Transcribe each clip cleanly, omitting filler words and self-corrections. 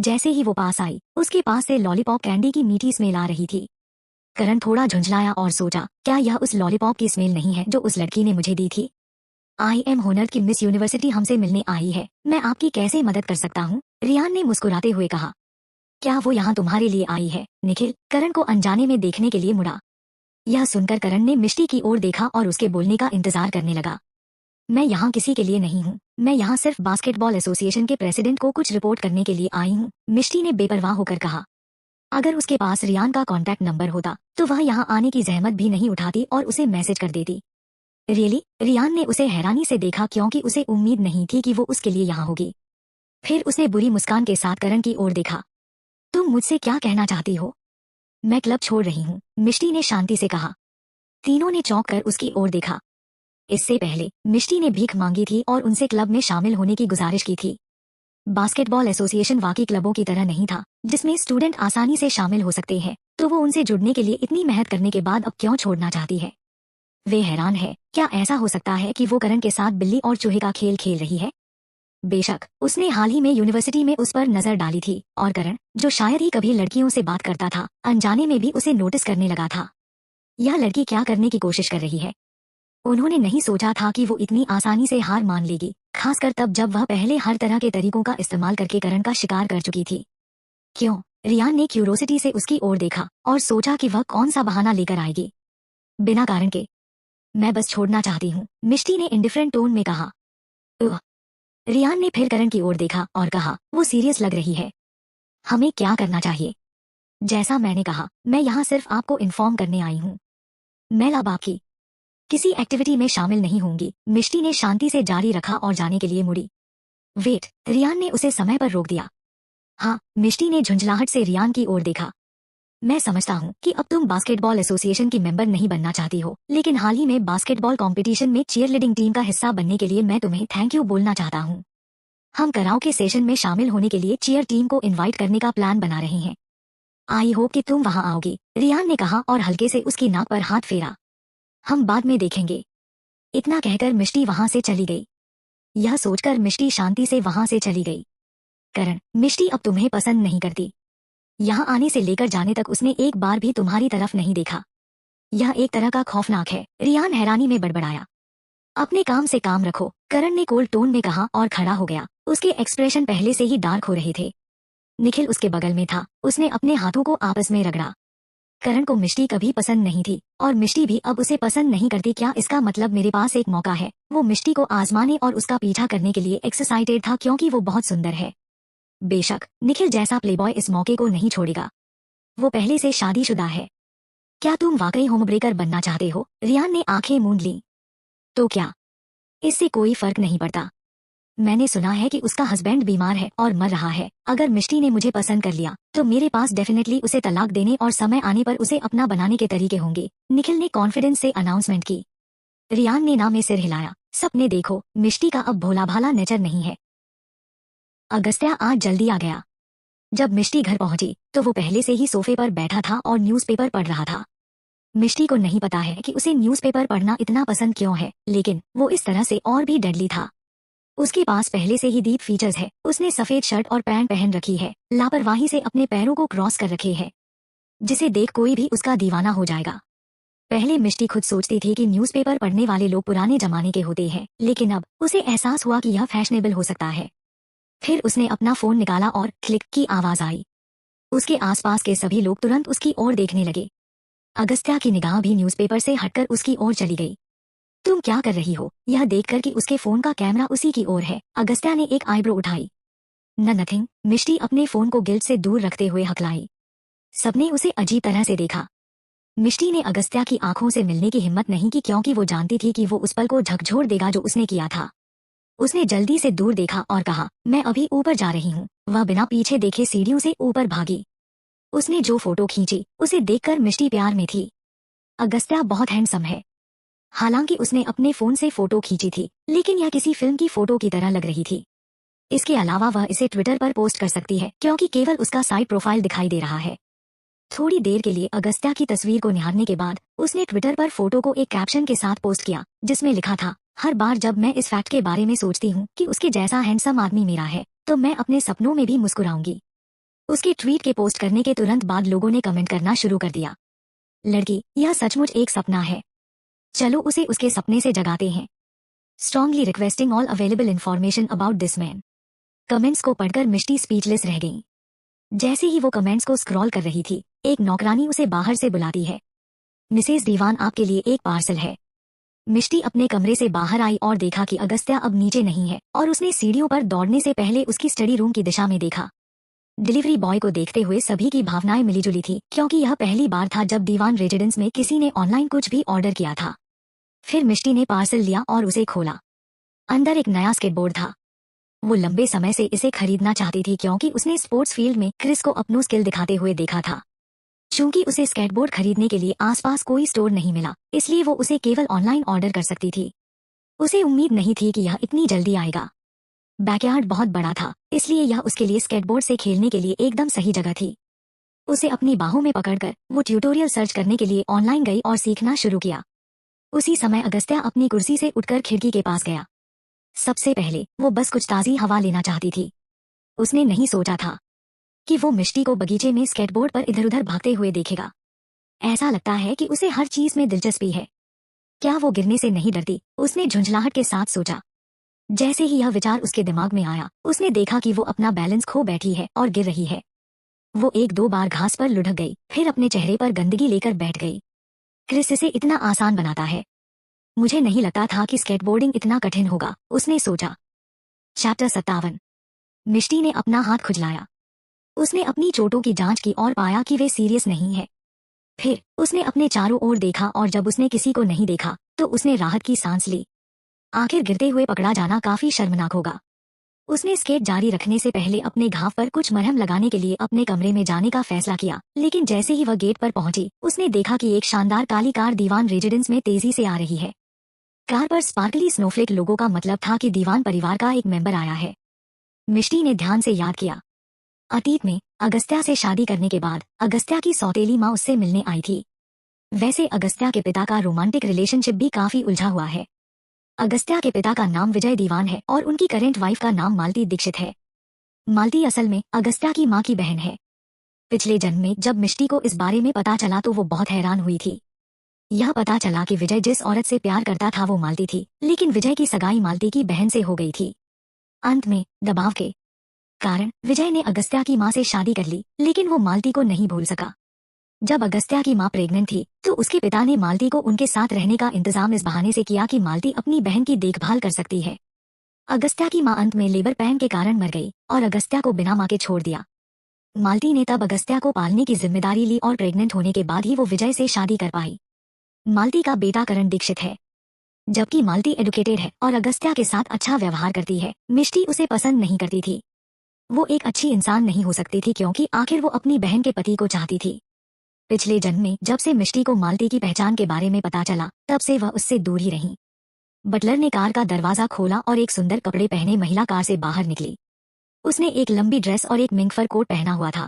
जैसे ही वो पास आई, उसके पास से लॉलीपॉप कैंडी की मीठी स्मेल आ रही थी। करण थोड़ा झुंझलाया और सोचा, क्या यह उस लॉलीपॉप की स्मेल नहीं है जो उस लड़की ने मुझे दी थी? आई एम होनर की मिस यूनिवर्सिटी हमसे मिलने आई है, मैं आपकी कैसे मदद कर सकता हूँ? रियान ने मुस्कुराते हुए कहा। क्या वो यहाँ तुम्हारे लिए आई है? निखिल करण को अनजाने में देखने के लिए मुड़ा। यह सुनकर करण ने मिष्टी की ओर देखा और उसके बोलने का इंतजार करने लगा। मैं यहाँ किसी के लिए नहीं हूँ, मैं यहाँ सिर्फ बास्केटबॉल एसोसिएशन के प्रेसिडेंट को कुछ रिपोर्ट करने के लिए आई हूँ, मिष्टी ने बेपरवाह होकर कहा। अगर उसके पास रियान का कॉन्टैक्ट नंबर होता तो वह यहाँ आने की जहमत भी नहीं उठाती और उसे मैसेज कर देती। रियली? रियान ने उसे हैरानी से देखा क्योंकि उसे उम्मीद नहीं थी कि वो उसके लिए यहाँ होगी। फिर उसने बुरी मुस्कान के साथ करण की ओर देखा। तुम मुझसे क्या कहना चाहती हो? मैं क्लब छोड़ रही हूँ, मिष्टी ने शांति से कहा। तीनों ने चौंक कर उसकी ओर देखा। इससे पहले मिष्टी ने भीख मांगी थी और उनसे क्लब में शामिल होने की गुजारिश की थी। बास्केटबॉल एसोसिएशन वाकई क्लबों की तरह नहीं था जिसमें स्टूडेंट आसानी से शामिल हो सकते हैं, तो वो उनसे जुड़ने के लिए इतनी मेहनत करने के बाद अब क्यों छोड़ना चाहती है? वे हैरान है, क्या ऐसा हो सकता है कि वो करण के साथ बिल्ली और चूहे का खेल खेल रही है? बेशक उसने हाल ही में यूनिवर्सिटी में उस पर नजर डाली थी और करण, जो शायद ही कभी लड़कियों से बात करता था, अनजाने में भी उसे नोटिस करने लगा था। यह लड़की क्या करने की कोशिश कर रही है? उन्होंने नहीं सोचा था कि वो इतनी आसानी से हार मान लेगी, खासकर तब जब वह पहले हर तरह के तरीकों का इस्तेमाल करके करण का शिकार कर चुकी थी। क्यों? रियान ने क्यूरोसिटी से उसकी ओर देखा और सोचा कि वह कौन सा बहाना लेकर आएगी। बिना कारण के। मैं बस छोड़ना चाहती हूँ, मिष्टी ने इंडिफरेंट टोन में कहा। उह। रियान ने फिर करण की ओर देखा और कहा, वो सीरियस लग रही है। हमें क्या करना चाहिए? जैसा मैंने कहा, मैं यहाँ सिर्फ आपको इन्फॉर्म करने आई हूँ। मैं अब आपकी किसी एक्टिविटी में शामिल नहीं होंगी, मिष्टी ने शांति से जारी रखा और जाने के लिए मुड़ी। वेट, रियान ने उसे समय पर रोक दिया। हाँ, मिष्टी ने झुंझलाहट से रियान की ओर देखा। मैं समझता हूँ कि अब तुम बास्केटबॉल एसोसिएशन की मेंबर नहीं बनना चाहती हो, लेकिन हाल ही में बास्केटबॉल कंपटीशन में चीयरलीडिंग टीम का हिस्सा बनने के लिए मैं तुम्हें थैंक यू बोलना चाहता हूँ। हम कराओके सेशन में शामिल होने के लिए चीयर टीम को इनवाइट करने का प्लान बना रहे हैं। आई होप कि तुम वहाँ आओगी, रियान ने कहा और हल्के से उसकी नाक पर हाथ फेरा। हम बाद में देखेंगे। इतना कहकर मिष्टी वहां से चली गई। यह सोचकर मिष्टी शांति से वहां से चली गई। करण, मिष्टी अब तुम्हें पसंद नहीं करती। यहाँ आने से लेकर जाने तक उसने एक बार भी तुम्हारी तरफ नहीं देखा। यह एक तरह का खौफनाक है, रियान हैरानी में बड़बड़ाया। अपने काम से काम रखो, करण ने कोल्ड टोन में कहा और खड़ा हो गया। उसके एक्सप्रेशन पहले से ही डार्क हो रहे थे। निखिल उसके बगल में था, उसने अपने हाथों को आपस में रगड़ा। करण को मिष्टी कभी पसंद नहीं थी और मिष्टी भी अब उसे पसंद नहीं करती। क्या इसका मतलब मेरे पास एक मौका है? वो मिष्टी को आजमाने और उसका पीछा करने के लिए एक्साइटेड था क्योंकि वो बहुत सुंदर है। बेशक निखिल जैसा प्लेबॉय इस मौके को नहीं छोड़ेगा। वो पहले से शादीशुदा है। क्या तुम वाकई होम ब्रेकर बनना चाहते हो? रियान ने आंखें मूंद ली। तो क्या? इससे कोई फर्क नहीं पड़ता। मैंने सुना है कि उसका हस्बैंड बीमार है और मर रहा है। अगर मिष्टी ने मुझे पसंद कर लिया तो मेरे पास डेफिनेटली उसे तलाक देने और समय आने पर उसे अपना बनाने के तरीके होंगे, निखिल ने कॉन्फिडेंस से अनाउंसमेंट की। रियान ने ना में सिर हिलाया। सपने देखो, मिष्टी का अब भोला भाला नेचर नहीं है। अगस्त्या आज जल्दी आ गया। जब मिष्टी घर पहुंची तो वो पहले से ही सोफे पर बैठा था और न्यूज़पेपर पढ़ रहा था। मिष्टी को नहीं पता है कि उसे न्यूज़पेपर पढ़ना इतना पसंद क्यों है, लेकिन वो इस तरह से और भी डेडली था। उसके पास पहले से ही डीप फीचर्स है। उसने सफेद शर्ट और पैंट पहन रखी है, लापरवाही से अपने पैरों को क्रॉस कर रखे है, जिसे देख कोई भी उसका दीवाना हो जाएगा। पहले मिष्टी खुद सोचती थी कि न्यूज़पेपर पढ़ने वाले लोग पुराने जमाने के होते हैं, लेकिन अब उसे एहसास हुआ कि यह फैशनेबल हो सकता है। फिर उसने अपना फोन निकाला और क्लिक की आवाज आई। उसके आसपास के सभी लोग तुरंत उसकी ओर देखने लगे। अगस्त्या की निगाह भी न्यूज़पेपर से हटकर उसकी ओर चली गई। तुम क्या कर रही हो? यह देखकर कि उसके फोन का कैमरा उसी की ओर है, अगस्त्या ने एक आईब्रो उठाई। नथिंग, मिष्टी अपने फोन को गिल्ट से दूर रखते हुए हकलाई। सबने उसे अजीब तरह से देखा। मिष्टी ने अगस्त्या की आंखों से मिलने की हिम्मत नहीं की क्योंकि वो जानती थी कि वो उस पल को झकझोर देगा जो उसने किया था। उसने जल्दी से दूर देखा और कहा, मैं अभी ऊपर जा रही हूँ। वह बिना पीछे देखे सीढ़ियों से ऊपर भागी। उसने जो फोटो खींची उसे देखकर मिष्टी प्यार में थी। अगस्त्या बहुत हैंडसम है। हालांकि उसने अपने फोन से फोटो खींची थी, लेकिन यह किसी फिल्म की फोटो की तरह लग रही थी। इसके अलावा वह इसे ट्विटर पर पोस्ट कर सकती है क्योंकि केवल उसका साइड प्रोफाइल दिखाई दे रहा है। थोड़ी देर के लिए अगस्त्या की तस्वीर को निहारने के बाद उसने ट्विटर पर फोटो को एक कैप्शन के साथ पोस्ट किया, जिसमें लिखा था, हर बार जब मैं इस फैक्ट के बारे में सोचती हूँ कि उसके जैसा हैंडसम आदमी मेरा है, तो मैं अपने सपनों में भी मुस्कुराऊंगी। उसके ट्वीट के पोस्ट करने के तुरंत बाद लोगों ने कमेंट करना शुरू कर दिया। लड़की, यह सचमुच एक सपना है। चलो उसे उसके सपने से जगाते हैं। Strongly requesting all available information about this man. Comments को पढ़कर मिष्टी स्पीचलेस रह गई। जैसे ही वो कमेंट्स को स्क्रॉल कर रही थी, एक नौकरानी उसे बाहर से बुलाती है। मिसेज दीवान, आपके लिए एक पार्सल है। मिष्टी अपने कमरे से बाहर आई और देखा कि अगस्त्या अब नीचे नहीं है और उसने सीढ़ियों पर दौड़ने से पहले उसकी स्टडी रूम की दिशा में देखा। डिलीवरी बॉय को देखते हुए सभी की भावनाएं मिलीजुली थी, क्योंकि यह पहली बार था जब दीवान रेजिडेंस में किसी ने ऑनलाइन कुछ भी ऑर्डर किया था। फिर मिष्टी ने पार्सल लिया और उसे खोला। अंदर एक नया स्केटबोर्ड था। वो लंबे समय से इसे खरीदना चाहती थी, क्योंकि उसने स्पोर्ट्स फील्ड में क्रिस को अपनों स्किल दिखाते हुए देखा था। चूंकि उसे स्केटबोर्ड खरीदने के लिए आसपास कोई स्टोर नहीं मिला, इसलिए वो उसे केवल ऑनलाइन ऑर्डर कर सकती थी। उसे उम्मीद नहीं थी कि यह इतनी जल्दी आएगा। बैकयार्ड बहुत बड़ा था, इसलिए यह उसके लिए स्केटबोर्ड से खेलने के लिए एकदम सही जगह थी। उसे अपनी बाहों में पकड़कर वो ट्यूटोरियल सर्च करने के लिए ऑनलाइन गई और सीखना शुरू किया। उसी समय अगस्त्या अपनी कुर्सी से उठकर खिड़की के पास गया। सबसे पहले वो बस कुछ ताज़ी हवा लेना चाहती थी। उसने नहीं सोचा था कि वो मिष्टी को बगीचे में स्केटबोर्ड पर इधर उधर भागते हुए देखेगा। ऐसा लगता है कि उसे हर चीज में दिलचस्पी है। क्या वो गिरने से नहीं डरती? उसने झुंझलाहट के साथ सोचा। जैसे ही यह विचार उसके दिमाग में आया, उसने देखा कि वो अपना बैलेंस खो बैठी है और गिर रही है। वो एक दो बार घास पर लुढ़क गई, फिर अपने चेहरे पर गंदगी लेकर बैठ गई। क्रिस इसे इतना आसान बनाता है। मुझे नहीं लगता था कि स्केटबोर्डिंग इतना कठिन होगा, उसने सोचा। चैप्टर 57। मिष्टी ने अपना हाथ खुजलाया। उसने अपनी चोटों की जांच की और पाया कि वे सीरियस नहीं है। फिर उसने अपने चारों ओर देखा और जब उसने किसी को नहीं देखा तो उसने राहत की सांस ली। आखिर गिरते हुए पकड़ा जाना काफी शर्मनाक होगा। उसने स्केट जारी रखने से पहले अपने घाव पर कुछ मरहम लगाने के लिए अपने कमरे में जाने का फैसला किया, लेकिन जैसे ही वह गेट पर पहुंची, उसने देखा कि एक शानदार काली कार दीवान रेजिडेंस में तेजी से आ रही है। कार पर स्पार्कली स्नोफ्लेक लोगों का मतलब था कि दीवान परिवार का एक मेंबर आया है। मिष्टी ने ध्यान से याद किया। अतीत में अगस्त्या से शादी करने के बाद अगस्त्या की सौतेली माँ उससे मिलने आई थी। वैसे अगस्त्या के पिता का रोमांटिक रिलेशनशिप भी काफी उलझा हुआ है। अगस्त्या के पिता का नाम विजय दीवान है और उनकी करेंट वाइफ का नाम मालती दीक्षित है। मालती असल में अगस्त्या की माँ की बहन है। पिछले जन्म में जब मिष्टी को इस बारे में पता चला तो वो बहुत हैरान हुई थी। यह पता चला कि विजय जिस औरत से प्यार करता था वो मालती थी, लेकिन विजय की सगाई मालती की बहन से हो गई थी। अंत में दबाव के कारण विजय ने अगस्त्या की माँ से शादी कर ली, लेकिन वो मालती को नहीं भूल सका। जब अगस्त्या की माँ प्रेग्नेंट थी तो उसके पिता ने मालती को उनके साथ रहने का इंतजाम इस बहाने से किया कि मालती अपनी बहन की देखभाल कर सकती है। अगस्त्या की माँ अंत में लेबर पेन के कारण मर गई और अगस्त्या को बिना माँ के छोड़ दिया। मालती ने तब अगस्त्या को पालने की जिम्मेदारी ली और प्रेग्नेंट होने के बाद ही वो विजय से शादी कर पाई। मालती का बेटा करण दीक्षित है। जबकि मालती एडुकेटेड है और अगस्त्या के साथ अच्छा व्यवहार करती है, मिष्टी उसे पसंद नहीं करती थी। वो एक अच्छी इंसान नहीं हो सकती थी, क्योंकि आखिर वो अपनी बहन के पति को चाहती थी। पिछले जन्म में जब से मिष्टी को मालती की पहचान के बारे में पता चला, तब से वह उससे दूर ही रही। बटलर ने कार का दरवाजा खोला और एक सुंदर कपड़े पहने महिला कार से बाहर निकली। उसने एक लंबी ड्रेस और एक मिंग फर कोट पहना हुआ था।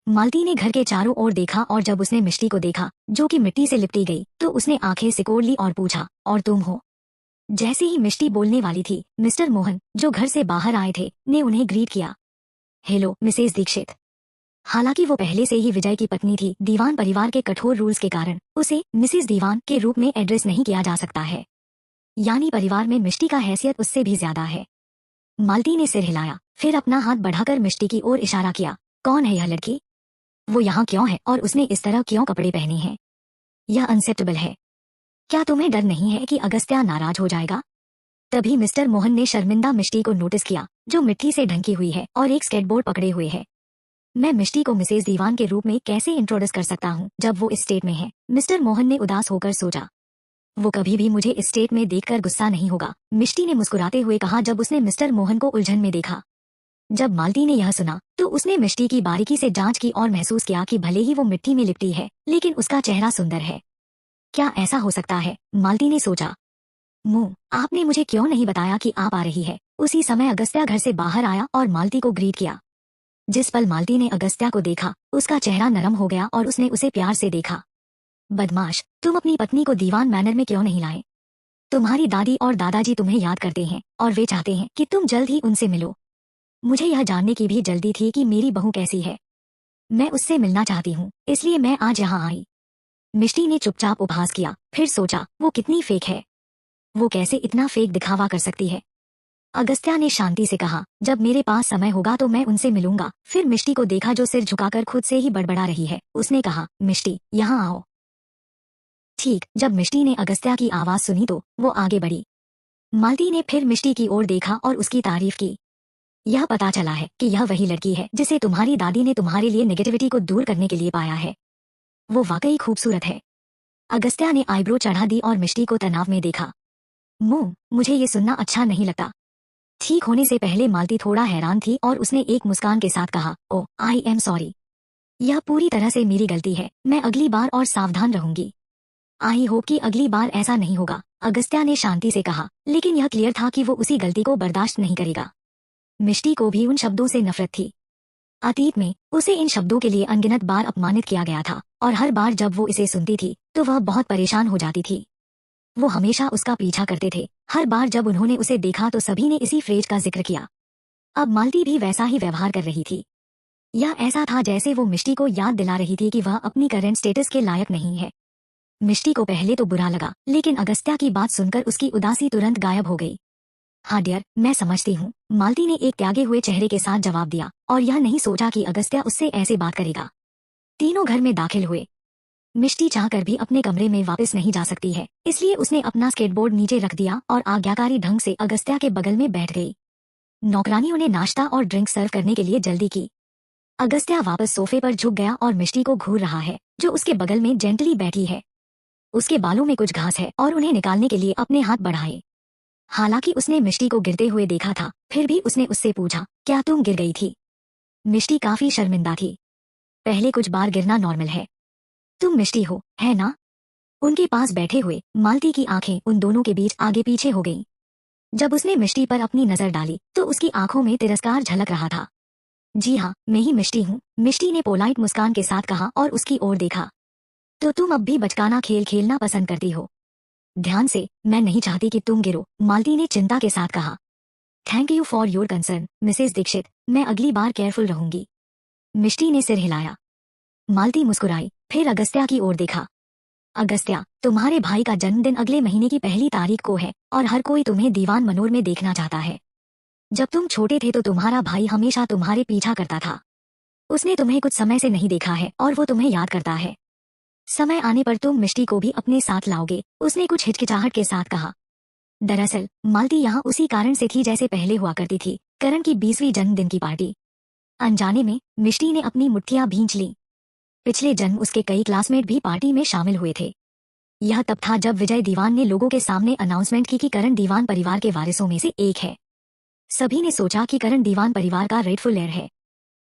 मालती ने घर के चारों ओर देखा और जब उसने मिष्टी को देखा, जो कि मिट्टी से लिपटी गई, तो उसने आंखें सिकोड़ ली और पूछा, और तुम हो? जैसे ही मिष्टी बोलने वाली थी, मिस्टर मोहन, जो घर से बाहर आए थे, ने उन्हें ग्रीट किया। Hello Mrs Dikshit. हालांकि वो पहले से ही विजय की पत्नी थी, दीवान परिवार के कठोर रूल्स के कारण उसे मिसेज दीवान के रूप में एड्रेस नहीं किया जा सकता है। यानी परिवार में मिष्टी का हैसियत उससे भी ज्यादा है। मालती ने सिर हिलाया, फिर अपना हाथ बढ़ाकर मिष्टी की ओर इशारा किया। कौन है यह लड़की? वो यहाँ क्यों है और उसने इस तरह क्यों कपड़े पहने हैं? यह अनसेप्टेबल है। क्या तुम्हें डर नहीं है कि अगस्त्या नाराज हो जाएगा? तभी मिस्टर मोहन ने शर्मिंदा मिष्टी को नोटिस किया, जो मिट्टी से ढंकी हुई है और एक स्केटबोर्ड पकड़े हुए है। मैं मिष्टी को मिसेज दीवान के रूप में कैसे इंट्रोड्यूस कर सकता हूँ जब वो इस स्टेट में है? मिस्टर मोहन ने उदास होकर सोचा। वो कभी भी मुझे इस स्टेट में देखकर गुस्सा नहीं होगा, मिष्टी ने मुस्कुराते हुए कहा जब उसने मिस्टर मोहन को उलझन में देखा। जब मालती ने यह सुना तो उसने मिष्टी की बारीकी से जांच की और महसूस किया कि भले ही वो मिट्टी में लिपटी है, लेकिन उसका चेहरा सुंदर है। क्या ऐसा हो सकता है? मालती ने सोचा। मुंह, आपने मुझे क्यों नहीं बताया कि आप आ रही है? उसी समय अगस्त्या घर से बाहर आया और मालती को ग्रीट किया। जिस पल मालती ने अगस्त्या को देखा, उसका चेहरा नरम हो गया और उसने उसे प्यार से देखा। बदमाश, तुम अपनी पत्नी को दीवान मैनर में क्यों नहीं लाए? तुम्हारी दादी और दादाजी तुम्हें याद करते हैं और वे चाहते हैं कि तुम जल्द ही उनसे मिलो। मुझे यह जानने की भी जल्दी थी कि मेरी बहू कैसी है। मैं उससे मिलना चाहती हूँ, इसलिए मैं आज यहाँ आई। मिष्टी ने चुपचाप उपहास किया, फिर सोचा वो कितनी फेक है, वो कैसे इतना फेक दिखावा कर सकती है। अगस्त्या ने शांति से कहा, जब मेरे पास समय होगा तो मैं उनसे मिलूंगा। फिर मिष्टी को देखा जो सिर झुकाकर खुद से ही बड़बड़ा रही है। उसने कहा, मिष्टी यहाँ आओ। ठीक जब मिष्टी ने अगस्त्या की आवाज सुनी तो वो आगे बढ़ी। मालती ने फिर मिष्टी की ओर देखा और उसकी तारीफ की। यह पता चला है कि यह वही लड़की है जिसे तुम्हारी दादी ने तुम्हारे लिए नेगेटिविटी को दूर करने के लिए पाया है। वो वाकई खूबसूरत है। अगस्त्या ने आईब्रो चढ़ा दी और मिष्टी को तनाव में देखा। मुझे ये सुनना अच्छा नहीं लगता। ठीक होने से पहले मालती थोड़ा हैरान थी और उसने एक मुस्कान के साथ कहा, ओ आई एम सॉरी। यह पूरी तरह से मेरी गलती है, मैं अगली बार और सावधान रहूंगी। आई होप कि अगली बार ऐसा नहीं होगा, अगस्त्या ने शांति से कहा, लेकिन यह क्लियर था कि वो उसी गलती को बर्दाश्त नहीं करेगा। मिष्टी को भी उन शब्दों से नफरत थी। अतीत में उसे इन शब्दों के लिए अनगिनत बार अपमानित किया गया था और हर बार जब वो इसे सुनती थी तो वह बहुत परेशान हो जाती थी। वो हमेशा उसका पीछा करते थे। हर बार जब उन्होंने उसे देखा तो सभी ने इसी फ्रेज का जिक्र किया। अब मालती भी वैसा ही व्यवहार कर रही थी। यह ऐसा था जैसे वो मिष्टी को याद दिला रही थी कि वह अपनी करंट स्टेटस के लायक नहीं है। मिष्टी को पहले तो बुरा लगा, लेकिन अगस्त्या की बात सुनकर उसकी उदासी तुरंत गायब हो गई। हाँ डियर, मैं समझती हूँ, मालती ने एक त्यागे हुए चेहरे के साथ जवाब दिया और यह नहीं सोचा कि अगस्त्या उससे ऐसे बात करेगा। तीनों घर में दाखिल हुए। मिष्टी चाहकर भी अपने कमरे में वापस नहीं जा सकती है, इसलिए उसने अपना स्केटबोर्ड नीचे रख दिया और आज्ञाकारी ढंग से अगस्त्या के बगल में बैठ गई। नौकरानियों ने नाश्ता और ड्रिंक सर्व करने के लिए जल्दी की। अगस्त्या वापस सोफे पर झुक गया और मिष्टी को घूर रहा है, जो उसके बगल में जेंटली बैठी है। उसके बालों में कुछ घास है और उन्हें निकालने के लिए अपने हाथ बढ़ाए। हालांकि उसने मिष्टी को गिरते हुए देखा था, फिर भी उसने उससे पूछा, क्या तुम गिर गई थी? मिष्टी काफी शर्मिंदा थी। पहले कुछ बार गिरना नॉर्मल है। तुम मिष्टी हो, है ना? उनके पास बैठे हुए मालती की आंखें उन दोनों के बीच आगे पीछे हो गईं। जब उसने मिष्टी पर अपनी नजर डाली तो उसकी आंखों में तिरस्कार झलक रहा था। जी हाँ, मैं ही मिष्टी हूँ, मिष्टी ने पोलाइट मुस्कान के साथ कहा और उसकी ओर देखा। तो तुम अब भी बचकाना खेल खेलना पसंद करती हो? ध्यान से, मैं नहीं चाहती कि तुम गिरो, मालती ने चिंता के साथ कहा। Thank you for your concern, Mrs Dikshit, मैं अगली बार केयरफुल रहूंगी। मिष्टी ने सिर हिलाया। मालती मुस्कुराई, फिर अगस्त्या की ओर देखा। अगस्त्या, तुम्हारे भाई का जन्मदिन अगले महीने की 1 तारीख को है और हर कोई तुम्हें दीवान मनोर में देखना चाहता है। जब तुम छोटे थे तो तुम्हारा भाई हमेशा तुम्हारे पीछा करता था। उसने तुम्हें कुछ समय से नहीं देखा है और वो तुम्हें याद करता है। समय आने पर तुम मिष्टी को भी अपने साथ लाओगे, उसने कुछ हिचकिचाहट के साथ कहा। दरअसल मालती यहाँ उसी कारण से थी जैसे पहले हुआ करती थी, करण की 20वीं जन्मदिन की पार्टी। अनजाने में मिष्टी ने अपनी मुट्ठियां भींच ली। पिछले जन्म उसके कई क्लासमेट भी पार्टी में शामिल हुए थे। यह तब था जब विजय दीवान ने लोगों के सामने अनाउंसमेंट की कि करण दीवान परिवार के वारिसों में से एक है। सभी ने सोचा कि करण दीवान परिवार का राइटफुल हेयर है,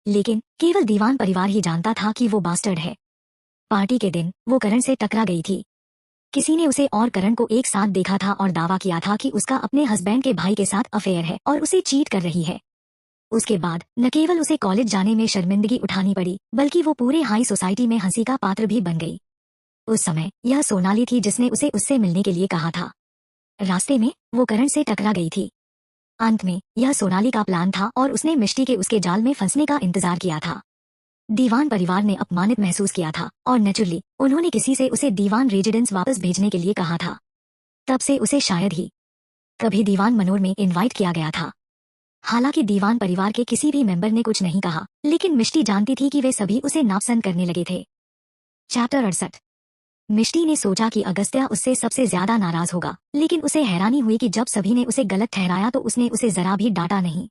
लेकिन केवल दीवान परिवार ही जानता था कि वो बास्टर्ड है। पार्टी के दिन वो करण से टकरा गई थी। किसी ने उसे और करण को एक साथ देखा था और दावा किया था कि उसका अपने हस्बैंड के भाई के साथ अफेयर है और उसे चीट कर रही है। उसके बाद न केवल उसे कॉलेज जाने में शर्मिंदगी उठानी पड़ी, बल्कि वो पूरे हाई सोसाइटी में हंसी का पात्र भी बन गई। उस समय यह सोनाली थी जिसने उसे उससे मिलने के लिए कहा था। रास्ते में वो करण से टकरा गई थी। अंत में यह सोनाली का प्लान था और उसने मिष्टी के उसके जाल में फंसने का इंतजार किया था। दीवान परिवार ने अपमानित महसूस किया था और नेचुरली उन्होंने किसी से उसे दीवान रेजिडेंस वापस भेजने के लिए कहा था। तब से उसे शायद ही कभी दीवान मनोर में इनवाइट किया गया था। हालांकि दीवान परिवार के किसी भी मेंबर ने कुछ नहीं कहा, लेकिन मिष्टी जानती थी कि वे सभी उसे नापसंद करने लगे थे। चैप्टर 68। मिष्टी ने सोचा कि अगस्त्या उससे सबसे ज्यादा नाराज होगा, लेकिन उसे हैरानी हुई कि जब सभी ने उसे गलत ठहराया तो उसने उसे जरा भी डांटा नहीं।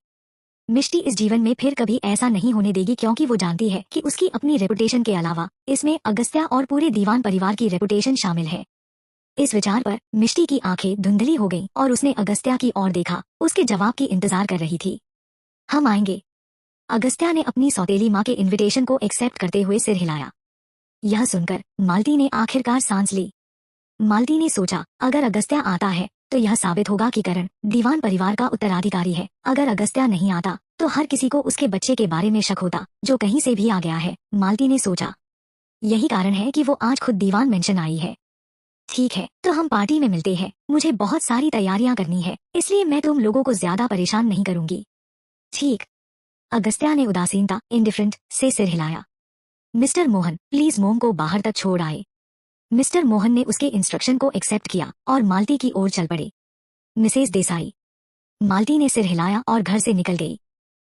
मिष्टी इस जीवन में फिर कभी ऐसा नहीं होने देगी, क्योंकि वो जानती है कि उसकी अपनी रेपुटेशन के अलावा इसमें अगस्त्या और पूरे दीवान परिवार की रेपुटेशन शामिल है। इस विचार पर मिष्टी की आंखें धुंधली हो गईं और उसने अगस्त्या की ओर देखा, उसके जवाब की इंतजार कर रही थी। हम आएंगे। अगस्त्या ने अपनी सौतेली माँ के इनविटेशन को एक्सेप्ट करते हुए सिर हिलाया। यह सुनकर मालती ने आखिरकार सांस ली। मालती ने सोचा, अगर अगस्त्या आता है तो यह साबित होगा कि करण दीवान परिवार का उत्तराधिकारी है। अगर अगस्त्या नहीं आता तो हर किसी को उसके बच्चे के बारे में शक होता, जो कहीं से भी आ गया है, मालती ने सोचा। यही कारण है कि वो आज खुद दीवान मेंशन आई है। ठीक है, तो हम पार्टी में मिलते हैं, मुझे बहुत सारी तैयारियां करनी है, इसलिए मैं तुम लोगों को ज्यादा परेशान नहीं करूंगी। ठीक। अगस्त्या ने उदासीनता इंडिफरेंट से सिर हिलाया। मिस्टर मोहन प्लीज मोम को बाहर तक छोड़ आए। मिस्टर मोहन ने उसके इंस्ट्रक्शन को एक्सेप्ट किया और मालती की ओर चल पड़े। मिसेस देसाई। मालती ने सिर हिलाया और घर से निकल गई।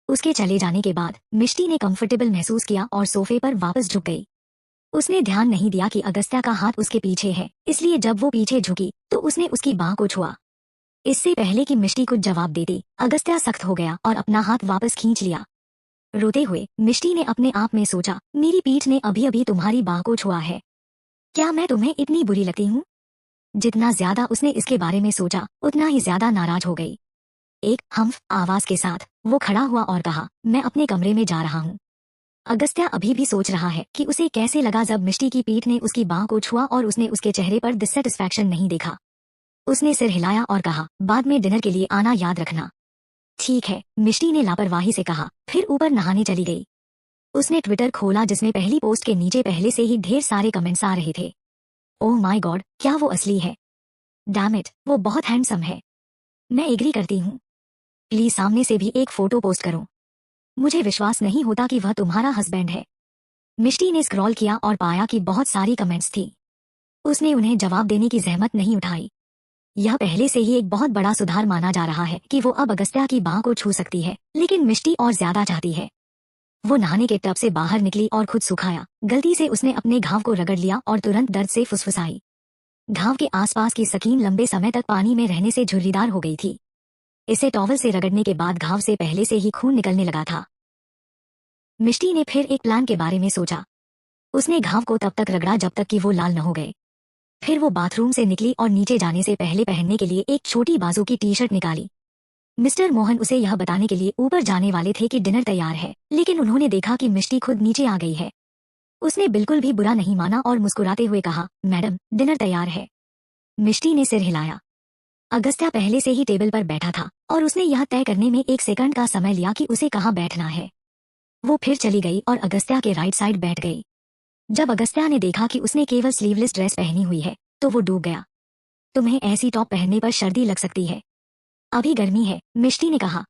उसके चले जाने के बाद मिष्टी ने कंफर्टेबल महसूस किया और सोफे पर वापस झुक गई। उसने ध्यान नहीं दिया कि अगस्त्या का हाथ उसके पीछे है, इसलिए जब वो पीछे झुकी तो उसने उसकी बाह को छुआ। इससे पहले कि मिष्टी कुछ जवाब देती, अगस्त्या सख्त हो गया और अपना हाथ वापस खींच लिया। रोते हुए मिष्टी ने अपने आप में सोचा, मेरी पीठ ने अभी अभी तुम्हारी बाह को छुआ है। क्या मैं तुम्हें इतनी बुरी लगती हूँ? जितना ज्यादा उसने इसके बारे में सोचा, उतना ही ज्यादा नाराज हो गई। एक हम्फ आवाज के साथ वो खड़ा हुआ और कहा, मैं अपने कमरे में जा रहा हूँ। अगस्त्या अभी भी सोच रहा है कि उसे कैसे लगा जब मिष्टी की पीठ ने उसकी बाह को छुआ और उसने उसके चेहरे पर डिससेटिस्फैक्शन नहीं देखा। उसने सिर हिलाया और कहा, बाद में डिनर के लिए आना याद रखना। ठीक है, मिष्टी ने लापरवाही से कहा, फिर ऊपर नहाने चली गई। उसने ट्विटर खोला जिसमें पहली पोस्ट के नीचे पहले से ही ढेर सारे कमेंट्स आ रहे थे। ओह माय गॉड, क्या वो असली है? डैम इट, वो बहुत हैंडसम है। मैं एग्री करती हूँ। प्लीज सामने से भी एक फोटो पोस्ट करो। मुझे विश्वास नहीं होता कि वह तुम्हारा हस्बैंड है। मिष्टी ने स्क्रॉल किया और पाया कि बहुत सारी कमेंट्स थी। उसने उन्हें जवाब देने की जहमत नहीं उठाई। यह पहले से ही एक बहुत बड़ा सुधार माना जा रहा है कि वो अब अगस्त्या की बाह को छू सकती है, लेकिन मिष्टी और ज्यादा चाहती है। वो नहाने के टब से बाहर निकली और खुद सुखाया। गलती से उसने अपने घाव को रगड़ लिया और तुरंत दर्द से फुसफुसाई। घाव के आसपास की स्किन लंबे समय तक पानी में रहने से झुर्रीदार हो गई थी। इसे टॉवल से रगड़ने के बाद घाव से पहले से ही खून निकलने लगा था। मिष्टी ने फिर एक प्लान के बारे में सोचा। उसने घाव को तब तक रगड़ा जब तक कि वो लाल न हो गए। फिर वो बाथरूम से निकली और नीचे जाने से पहले पहनने के लिए एक छोटी बाजू की टी शर्ट निकाली। मिस्टर मोहन उसे यह बताने के लिए ऊपर जाने वाले थे कि डिनर तैयार है, लेकिन उन्होंने देखा कि मिष्टी खुद नीचे आ गई है। उसने बिल्कुल भी बुरा नहीं माना और मुस्कुराते हुए कहा, मैडम डिनर तैयार है। मिष्टी ने सिर हिलाया। अगस्त्या पहले से ही टेबल पर बैठा था और उसने यह तय करने में 1 सेकंड का समय लिया कि उसे कहाँ बैठना है। वो फिर चली गई और अगस्त्या के राइट साइड बैठ गई। जब अगस्त्या ने देखा कि उसने केवल स्लीवलेस ड्रेस पहनी हुई है तो वो डूब गया। तुम्हें ऐसी टॉप पहनने पर सर्दी लग सकती है। अभी गर्मी है, मिष्टी ने कहा।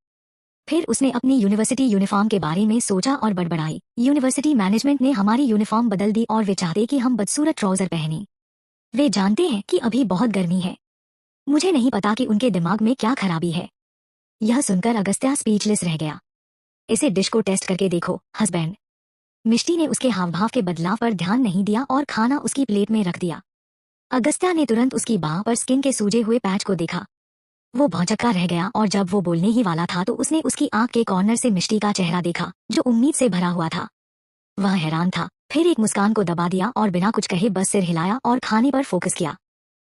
फिर उसने अपनी यूनिवर्सिटी यूनिफॉर्म के बारे में सोचा और बड़बड़ाई, यूनिवर्सिटी मैनेजमेंट ने हमारी यूनिफॉर्म बदल दी और वे चाहते कि हम बदसूरत ट्राउजर पहने। वे जानते हैं कि अभी बहुत गर्मी है। मुझे नहीं पता कि उनके दिमाग में क्या खराबी है। यह सुनकर अगस्त्या स्पीचलेस रह गया। इसे डिश को टेस्ट करके देखो, हस्बैंड। मिष्टी ने उसके हावभाव के बदलाव पर ध्यान नहीं दिया और खाना उसकी प्लेट में रख दिया। अगस्त्या ने तुरंत उसकी बाह पर स्किन के सूजे हुए पैच को देखा। वो भौचक्का रह गया और जब वो बोलने ही वाला था तो उसने उसकी आंख के कॉर्नर से मिष्टी का चेहरा देखा, जो उम्मीद से भरा हुआ था। वह हैरान था, फिर एक मुस्कान को दबा दिया और बिना कुछ कहे बस सिर हिलाया और खाने पर फोकस किया।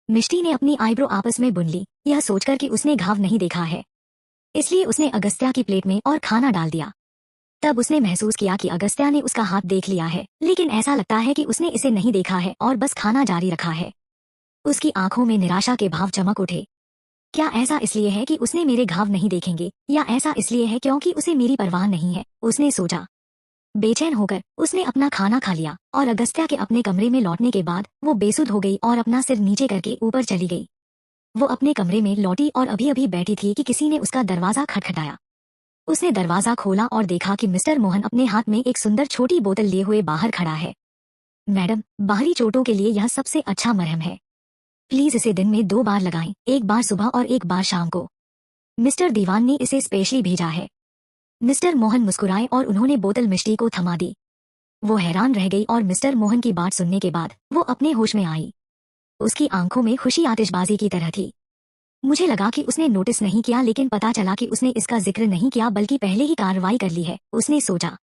मिष्टी ने अपनी आईब्रो आपस में बुन ली, यह सोचकर कि उसने घाव नहीं देखा है, इसलिए उसने अगस्त्या की प्लेट में और खाना डाल दिया। तब उसने महसूस किया कि अगस्त्या ने उसका हाथ देख लिया है, लेकिन ऐसा लगता है कि उसने इसे नहीं देखा है और बस खाना जारी रखा है। उसकी आंखों में निराशा के भाव चमक उठे। क्या ऐसा इसलिए है कि उसने मेरे घाव नहीं देखेंगे, या ऐसा इसलिए है क्योंकि उसे मेरी परवाह नहीं है, उसने सोचा। बेचैन होकर उसने अपना खाना खा लिया और अगस्त्या के अपने कमरे में लौटने के बाद वो बेसुध हो गई और अपना सिर नीचे करके ऊपर चली गई। वो अपने कमरे में लौटी और अभी अभी बैठी थी कि किसी ने उसका दरवाजा खटखटाया। उसने दरवाजा खोला और देखा कि मिस्टर मोहन अपने हाथ में एक सुंदर छोटी बोतल लिए हुए बाहर खड़ा है। मैडम, बाहरी चोटों के लिए यह सबसे अच्छा मरहम है। प्लीज इसे दिन में 2 बार लगाएं, एक बार सुबह और एक बार शाम को। मिस्टर दीवान ने इसे स्पेशली भेजा है। मिस्टर मोहन मुस्कुराए और उन्होंने बोतल मिष्टी को थमा दी। वो हैरान रह गई और मिस्टर मोहन की बात सुनने के बाद वो अपने होश में आई। उसकी आंखों में खुशी आतिशबाजी की तरह थी। मुझे लगा कि उसने नोटिस नहीं किया, लेकिन पता चला कि उसने इसका जिक्र नहीं किया बल्कि पहले ही कार्रवाई कर ली है, उसने सोचा।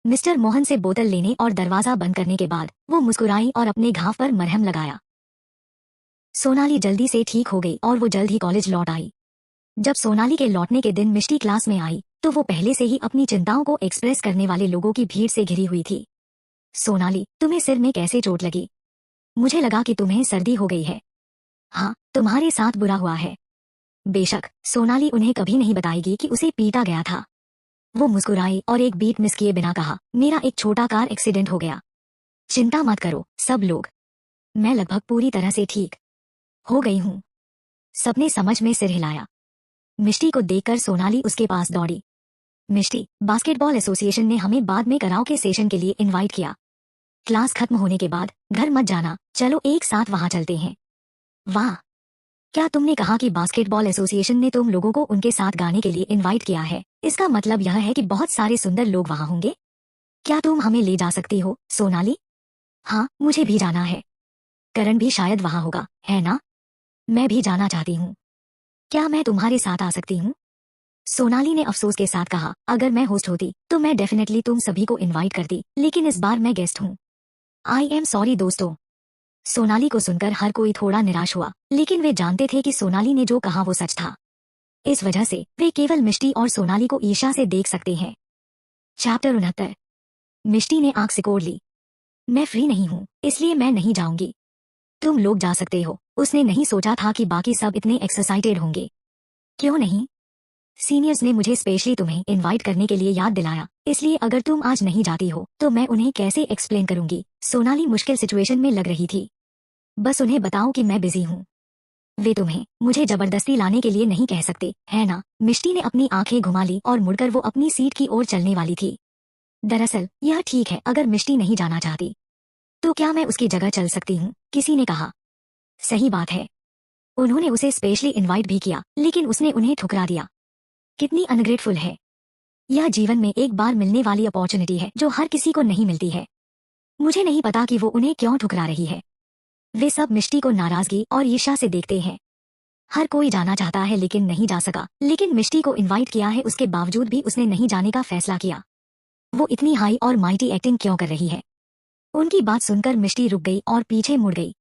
मिस्टर मोहन से बोतल लेने और दरवाजा बंद करने के बाद वो मुस्कुराई और अपने घाव पर मरहम लगाया। सोनाली जल्दी से ठीक हो गई और वो जल्द ही कॉलेज लौट आई। जब सोनाली के लौटने के दिन मिष्टी क्लास में आई तो वो पहले से ही अपनी चिंताओं को एक्सप्रेस करने वाले लोगों की भीड़ से घिरी हुई थी। सोनाली, तुम्हें सिर में कैसे चोट लगी? मुझे लगा कि तुम्हें सर्दी हो गई है। हाँ, तुम्हारे साथ बुरा हुआ है। बेशक, सोनाली उन्हें कभी नहीं बताएगी कि उसे पीटा गया था। वो मुस्कुराई और एक बीट मिस किए बिना कहा, मेरा एक छोटा कार एक्सीडेंट हो गया। चिंता मत करो सब लोग, मैं लगभग पूरी तरह से ठीक हो गई हूँ। सबने समझ में सिर हिलाया। मिष्टी को देखकर सोनाली उसके पास दौड़ी। मिष्टी, बास्केटबॉल एसोसिएशन ने हमें बाद में कराओके सेशन के लिए इनवाइट किया। क्लास खत्म होने के बाद घर मत जाना, चलो एक साथ वहां चलते हैं। वाह, क्या तुमने कहा कि बास्केटबॉल एसोसिएशन ने तुम लोगों को उनके साथ गाने के लिए इनवाइट किया है? इसका मतलब यह है कि बहुत सारे सुंदर लोग वहां होंगे। क्या तुम हमें ले जा सकती हो, सोनाली? हाँ, मुझे भी जाना है। करण भी शायद वहां होगा, है ना? मैं भी जाना चाहती हूँ। क्या मैं तुम्हारे साथ आ सकती हूँ? सोनाली ने अफसोस के साथ कहा, अगर मैं होस्ट होती तो मैं डेफिनेटली तुम सभी को इनवाइट करती, लेकिन इस बार मैं गेस्ट हूँ। आई एम सॉरी दोस्तों। सोनाली को सुनकर हर कोई थोड़ा निराश हुआ, लेकिन वे जानते थे कि सोनाली ने जो कहा वो सच था। इस वजह से वे केवल मिष्टी और सोनाली को ईर्ष्या से देख सकते हैं। चैप्टर 69। मिष्टी ने आंख सिकोड़ ली। मैं फ्री नहीं हूँ, इसलिए मैं नहीं जाऊंगी। तुम लोग जा सकते हो। उसने नहीं सोचा था कि बाकी सब इतने एक्साइटेड होंगे। क्यों नहीं? सीनियर्स ने मुझे स्पेशली तुम्हें इनवाइट करने के लिए याद दिलाया, इसलिए अगर तुम आज नहीं जाती हो तो मैं उन्हें कैसे एक्सप्लेन करूंगी? सोनाली मुश्किल सिचुएशन में लग रही थी। बस उन्हें बताओ कि मैं बिजी हूँ। वे तुम्हें मुझे जबरदस्ती लाने के लिए नहीं कह सकते, है ना? मिष्टी ने अपनी आंखें घुमा ली और मुड़कर वो अपनी सीट की ओर चलने वाली थी। दरअसल यह ठीक है, अगर मिष्टी नहीं जाना चाहती तो क्या मैं उसकी जगह चल सकती हूँ? किसी ने कहा। सही बात है। उन्होंने उसे स्पेशली इनवाइट भी किया, लेकिन उसने उन्हें ठुकरा दिया। कितनी अनग्रेटफुल है। यह जीवन में एक बार मिलने वाली अपॉर्चुनिटी है जो हर किसी को नहीं मिलती है। मुझे नहीं पता कि वो उन्हें क्यों ठुकरा रही है। वे सब मिष्टी को नाराजगी और ईर्ष्या से देखते हैं। हर कोई जाना चाहता है लेकिन नहीं जा सका, लेकिन मिष्टी को इनवाइट किया है, उसके बावजूद भी उसने नहीं जाने का फैसला किया। वो इतनी हाई और माइटी एक्टिंग क्यों कर रही है? उनकी बात सुनकर मिष्टी रुक गई और पीछे मुड़ गई।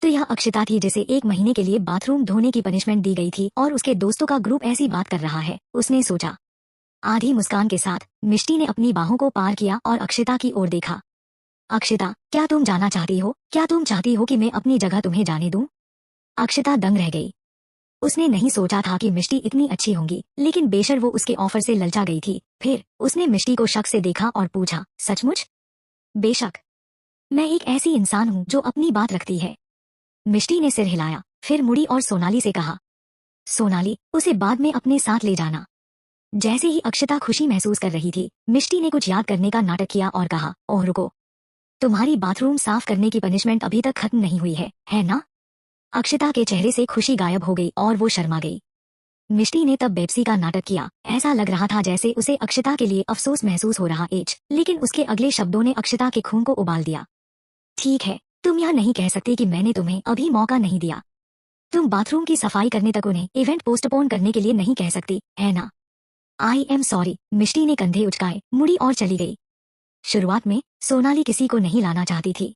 तो यह अक्षिता थी जिसे 1 महीने के लिए बाथरूम धोने की पनिशमेंट दी गई थी और उसके दोस्तों का ग्रुप ऐसी बात कर रहा है, उसने सोचा। आधी मुस्कान के साथ मिष्टी ने अपनी बाहों को पार किया और अक्षिता की ओर देखा। अक्षिता, क्या तुम जाना चाहती हो? क्या तुम चाहती हो कि मैं अपनी जगह तुम्हें जाने दूं? अक्षिता दंग रह गई। उसने नहीं सोचा था कि मिष्टी इतनी अच्छी होंगी, लेकिन बेशक वो उसके ऑफर से ललचा गई थी। फिर उसने मिष्टी को शक से देखा और पूछा, सचमुच? बेशक। मैं एक ऐसी इंसान हूँ जो अपनी बात रखती है। मिष्टी ने सिर हिलाया, फिर मुड़ी और सोनाली से कहा, सोनाली, उसे बाद में अपने साथ ले जाना। जैसे ही अक्षिता खुशी महसूस कर रही थी, मिष्टी ने कुछ याद करने का नाटक किया और कहा, ओह रुको, तुम्हारी बाथरूम साफ करने की पनिशमेंट अभी तक खत्म नहीं हुई है ना? अक्षिता के चेहरे से खुशी गायब हो गई और वो शर्मा गई। मिष्टी ने तब बेप्सी का नाटक किया। ऐसा लग रहा था जैसे उसे अक्षिता के लिए अफसोस महसूस हो रहा एच, लेकिन उसके अगले शब्दों ने अक्षिता के खून को उबाल दिया। ठीक है, तुम यह नहीं कह सकती कि मैंने तुम्हें अभी मौका नहीं दिया। तुम बाथरूम की सफाई करने तक उन्हें इवेंट पोस्टपोन करने के लिए नहीं कह सकती, है ना? I am sorry. मिष्टी ने कंधे उचकाए, मुड़ी और चली गई। शुरुआत में सोनाली किसी को नहीं लाना चाहती थी।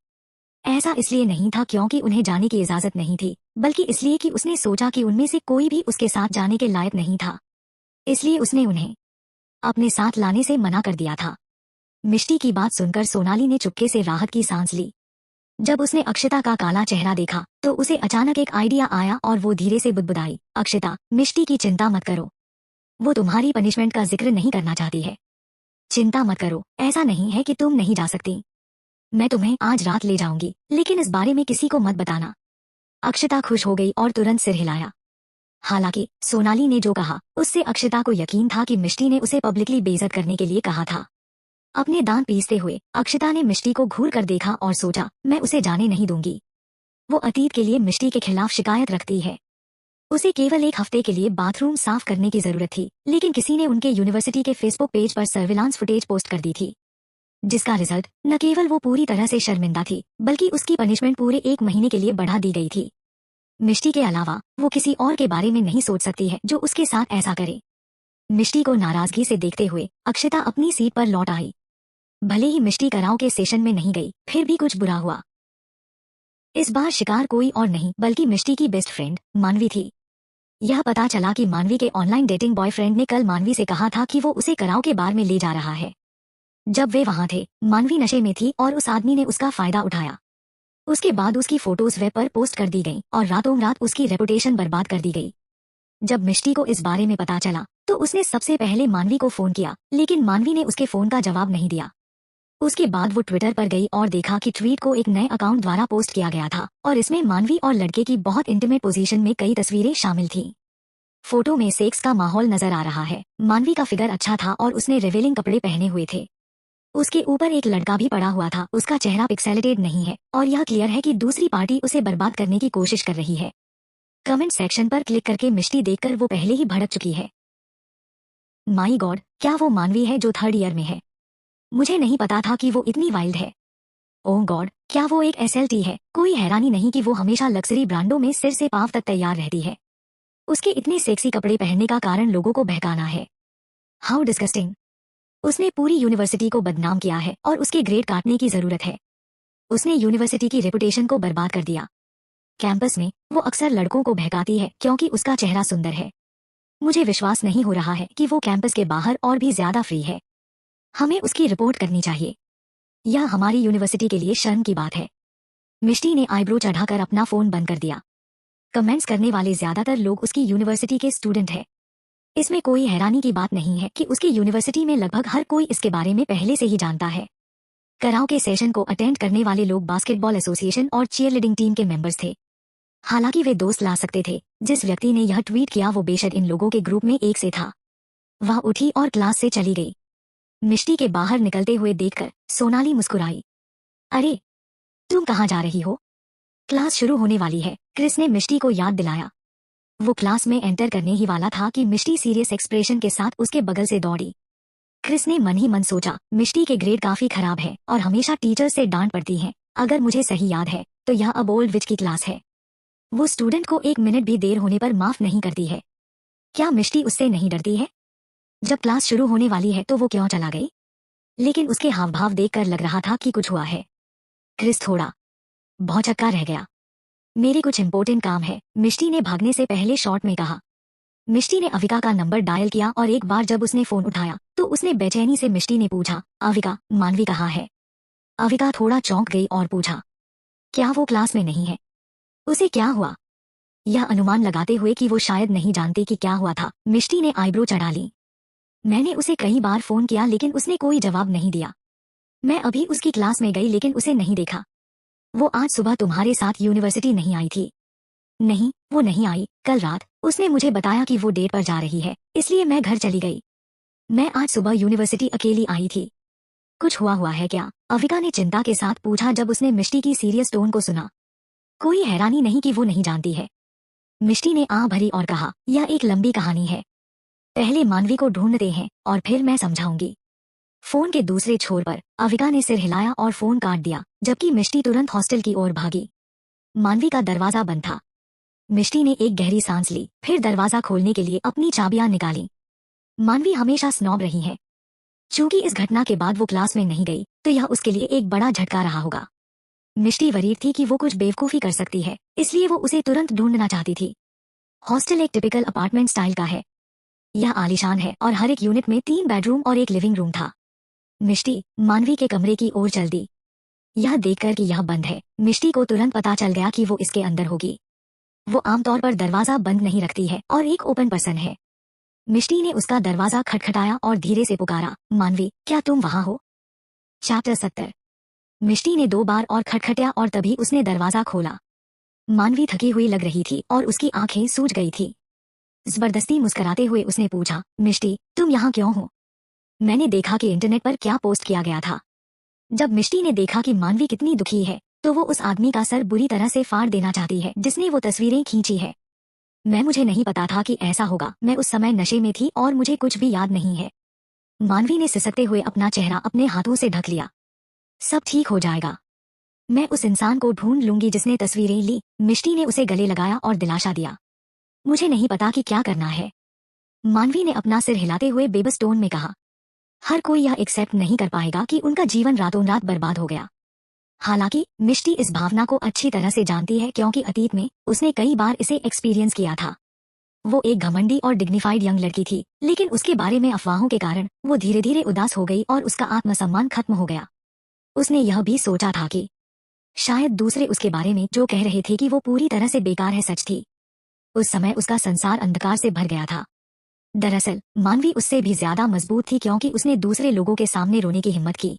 ऐसा इसलिए नहीं था क्योंकि उन्हें जाने की इजाजत नहीं थी, बल्कि इसलिए कि उसने सोचा कि उनमें से कोई भी उसके साथ जाने के लायक नहीं था। इसलिए उसने उन्हें अपने साथ लाने से मना कर दिया था। मिष्टी की बात सुनकर सोनाली ने चुपके से राहत की सांस ली। जब उसने अक्षिता का काला चेहरा देखा तो उसे अचानक एक आइडिया आया और वो धीरे से बुदबुदाई, अक्षिता, मिष्टी की चिंता मत करो। वो तुम्हारी पनिशमेंट का जिक्र नहीं करना चाहती है। चिंता मत करो, ऐसा नहीं है कि तुम नहीं जा सकती। मैं तुम्हें आज रात ले जाऊंगी, लेकिन इस बारे में किसी को मत बताना। अक्षिता खुश हो गई और तुरंत सिर हिलाया। हालांकि सोनाली ने जो कहा उससे अक्षिता को यकीन था कि मिष्टी ने उसे पब्लिकली बेइज्जत करने के लिए कहा था। अपने दांत पीसते हुए अक्षिता ने मिष्टी को घूर कर देखा और सोचा, मैं उसे जाने नहीं दूंगी। वो अतीत के लिए मिष्टी के खिलाफ शिकायत रखती है। उसे केवल 1 हफ्ते के लिए बाथरूम साफ करने की जरूरत थी, लेकिन किसी ने उनके यूनिवर्सिटी के फेसबुक पेज पर सर्विलांस फुटेज पोस्ट कर दी थी, जिसका रिजल्ट न केवल वो पूरी तरह से शर्मिंदा थी, बल्कि उसकी पनिशमेंट पूरे 1 महीने के लिए बढ़ा दी गई थी। मिष्टी के अलावा वो किसी और के बारे में नहीं सोच सकती है जो उसके साथ ऐसा करे। मिष्टी को नाराजगी से देखते हुए अक्षिता अपनी सीट पर लौट आई। भले ही मिष्टी कराओ के सेशन में नहीं गई, फिर भी कुछ बुरा हुआ। इस बार शिकार कोई और नहीं बल्कि मिष्टी की बेस्ट फ्रेंड मानवी थी। यह पता चला कि मानवी के ऑनलाइन डेटिंग बॉयफ्रेंड ने कल मानवी से कहा था कि वो उसे कराओ के बार में ले जा रहा है। जब वे वहां थे, मानवी नशे में थी और उस आदमी ने उसका फायदा उठाया। उसके बाद उसकी फोटोज वेब पर पोस्ट कर दी गई और रातों रात उसकी रेपुटेशन बर्बाद कर दी गई। जब मिष्टी को इस बारे में पता चला तो उसने सबसे पहले मानवी को फोन किया, लेकिन मानवी ने उसके फोन का जवाब नहीं दिया। उसके बाद वो ट्विटर पर गई और देखा कि ट्वीट को एक नए अकाउंट द्वारा पोस्ट किया गया था और इसमें मानवी और लड़के की बहुत इंटीमेट पोजीशन में कई तस्वीरें शामिल थीं। फोटो में सेक्स का माहौल नजर आ रहा है। मानवी का फिगर अच्छा था और उसने रिवीलिंग कपड़े पहने हुए थे। उसके ऊपर एक लड़का भी पड़ा हुआ था। उसका चेहरा पिक्सेलेटेड नहीं है और यह क्लियर है कि दूसरी पार्टी उसे बर्बाद करने की कोशिश कर रही है। कमेंट सेक्शन पर क्लिक करके मिष्टी देखकर वो पहले ही भड़क चुकी है। माई गॉड, क्या वो मानवी है जो 3rd ईयर में है? मुझे नहीं पता था कि वो इतनी वाइल्ड है। ओह गॉड, क्या वो एक SLT है? कोई हैरानी नहीं कि वो हमेशा लग्जरी ब्रांडों में सिर से पांव तक तैयार रहती है। उसके इतने सेक्सी कपड़े पहनने का कारण लोगों को बहकाना है। How disgusting. उसने पूरी यूनिवर्सिटी को बदनाम किया है और उसके ग्रेड काटने की जरूरत है। उसने यूनिवर्सिटी की रेपुटेशन को बर्बाद कर दिया। कैंपस में वो अक्सर लड़कों को बहकाती है क्योंकि उसका चेहरा सुंदर है। मुझे विश्वास नहीं हो रहा है कि वो कैंपस के बाहर और भी ज्यादा फ्री है। हमें उसकी रिपोर्ट करनी चाहिए। यह हमारी यूनिवर्सिटी के लिए शर्म की बात है। मिष्टी ने आईब्रो चढ़ाकर अपना फोन बंद कर दिया। कमेंट्स करने वाले ज्यादातर लोग उसकी यूनिवर्सिटी के स्टूडेंट हैं। इसमें कोई हैरानी की बात नहीं है कि उसकी यूनिवर्सिटी में लगभग हर कोई इसके बारे में पहले से ही जानता है। कराओके सेशन को अटेंड करने वाले लोग बास्केटबॉल एसोसिएशन और चीयरलीडिंग टीम के मेंबर्स थे। हालांकि वे दोस्त ला सकते थे। जिस व्यक्ति ने यह ट्वीट किया वो बेशक इन लोगों के ग्रुप में एक से था। वह उठी और क्लास से चली गई। मिष्टी के बाहर निकलते हुए देखकर सोनाली मुस्कुराई। अरे, तुम कहाँ जा रही हो? क्लास शुरू होने वाली है, क्रिस ने मिष्टी को याद दिलाया। वो क्लास में एंटर करने ही वाला था कि मिष्टी सीरियस एक्सप्रेशन के साथ उसके बगल से दौड़ी। क्रिस ने मन ही मन सोचा, मिष्टी के ग्रेड काफी खराब है और हमेशा टीचर से डांट पड़ती है। अगर मुझे सही याद है तो यह अब ओल्ड विच की क्लास है। वो स्टूडेंट को 1 मिनट भी देर होने पर माफ नहीं करती है। क्या मिष्टी उससे नहीं डरती है? जब क्लास शुरू होने वाली है तो वो क्यों चला गई? लेकिन उसके हाव भाव देखकर लग रहा था कि कुछ हुआ है। क्रिस थोड़ा भौचक्का रह गया। मेरे कुछ इंपॉर्टेंट काम है, मिष्टी ने भागने से पहले शॉर्ट में कहा। मिष्टी ने अविका का नंबर डायल किया और एक बार जब उसने फोन उठाया तो उसने बेचैनी से मिष्टी ने पूछा, अविका, मानवी कहाँ है? अविका थोड़ा चौंक गई और पूछा, क्या वो क्लास में नहीं है? उसे क्या हुआ? यह अनुमान लगाते हुए कि वो शायद नहीं जानती कि क्या हुआ था, मिष्टी ने आईब्रो चढ़ा ली। मैंने उसे कई बार फोन किया लेकिन उसने कोई जवाब नहीं दिया। मैं अभी उसकी क्लास में गई लेकिन उसे नहीं देखा। वो आज सुबह तुम्हारे साथ यूनिवर्सिटी नहीं आई थी? नहीं, वो नहीं आई। कल रात उसने मुझे बताया कि वो डेट पर जा रही है, इसलिए मैं घर चली गई। मैं आज सुबह यूनिवर्सिटी अकेली आई थी। कुछ हुआ है क्या? अविका ने चिंता के साथ पूछा जब उसने मिष्टी की सीरियस टोन को सुना। कोई हैरानी नहीं कि वो नहीं जानती है, मिष्टी ने आह भरी और कहा, यह एक लंबी कहानी है। पहले मानवी को ढूंढते हैं और फिर मैं समझाऊंगी। फोन के दूसरे छोर पर अविका ने सिर हिलाया और फोन काट दिया, जबकि मिष्टी तुरंत हॉस्टल की ओर भागी। मानवी का दरवाजा बंद था। मिष्टी ने एक गहरी सांस ली, फिर दरवाजा खोलने के लिए अपनी चाबियां निकाली। मानवी हमेशा स्नॉब रही है। चूंकि इस घटना के बाद वो क्लास में नहीं गई तो यह उसके लिए एक बड़ा झटका रहा होगा। मिष्टी वरीड थी कि वो कुछ बेवकूफी कर सकती है, इसलिए वो उसे तुरंत ढूंढना चाहती थी। हॉस्टल एक टिपिकल अपार्टमेंट स्टाइल का है। यह आलीशान है और हर एक यूनिट में 3 बेडरूम और एक लिविंग रूम था। मिष्टी मानवी के कमरे की ओर चल दी। यह देखकर कि यह बंद है, मिष्टी को तुरंत पता चल गया कि वो इसके अंदर होगी। वो आमतौर पर दरवाजा बंद नहीं रखती है और एक ओपन पर्सन है। मिष्टी ने उसका दरवाजा खटखटाया और धीरे से पुकारा, मानवी, क्या तुम वहां हो? चैप्टर 70। मिष्टी ने 2 बार और खटखटाया और तभी उसने दरवाजा खोला। मानवी थकी हुई लग रही थी और उसकी आंखें सूज गई थी। जबरदस्ती मुस्कुराते हुए उसने पूछा, मिष्टी, तुम यहाँ क्यों हो? मैंने देखा कि इंटरनेट पर क्या पोस्ट किया गया था। जब मिष्टी ने देखा कि मानवी कितनी दुखी है तो वो उस आदमी का सर बुरी तरह से फाड़ देना चाहती है जिसने वो तस्वीरें खींची है। मुझे नहीं पता था कि ऐसा होगा। मैं उस समय नशे में थी और मुझे कुछ भी याद नहीं है। मानवी ने सिसकते हुए अपना चेहरा अपने हाथों से ढक लिया। सब ठीक हो जाएगा। मैं उस इंसान को ढूंढ लूंगी जिसने तस्वीरें ली। मिष्टी ने उसे गले लगाया और दिलासा दिया। मुझे नहीं पता कि क्या करना है, मानवी ने अपना सिर हिलाते हुए बेबस टोन में कहा। हर कोई यह एक्सेप्ट नहीं कर पाएगा कि उनका जीवन रातों रात बर्बाद हो गया। हालांकि मिष्टी इस भावना को अच्छी तरह से जानती है क्योंकि अतीत में उसने कई बार इसे एक्सपीरियंस किया था। वो एक घमंडी और डिग्निफाइड यंग लड़की थी, लेकिन उसके बारे में अफवाहों के कारण वो धीरे धीरे उदास हो गई और उसका आत्मसम्मान खत्म हो गया। उसने यह भी सोचा था कि शायद दूसरे उसके बारे में जो कह रहे थे कि वो पूरी तरह से बेकार है सच थी। उस समय उसका संसार अंधकार से भर गया था। दरअसल मानवी उससे भी ज्यादा मजबूत थी क्योंकि उसने दूसरे लोगों के सामने रोने की हिम्मत की।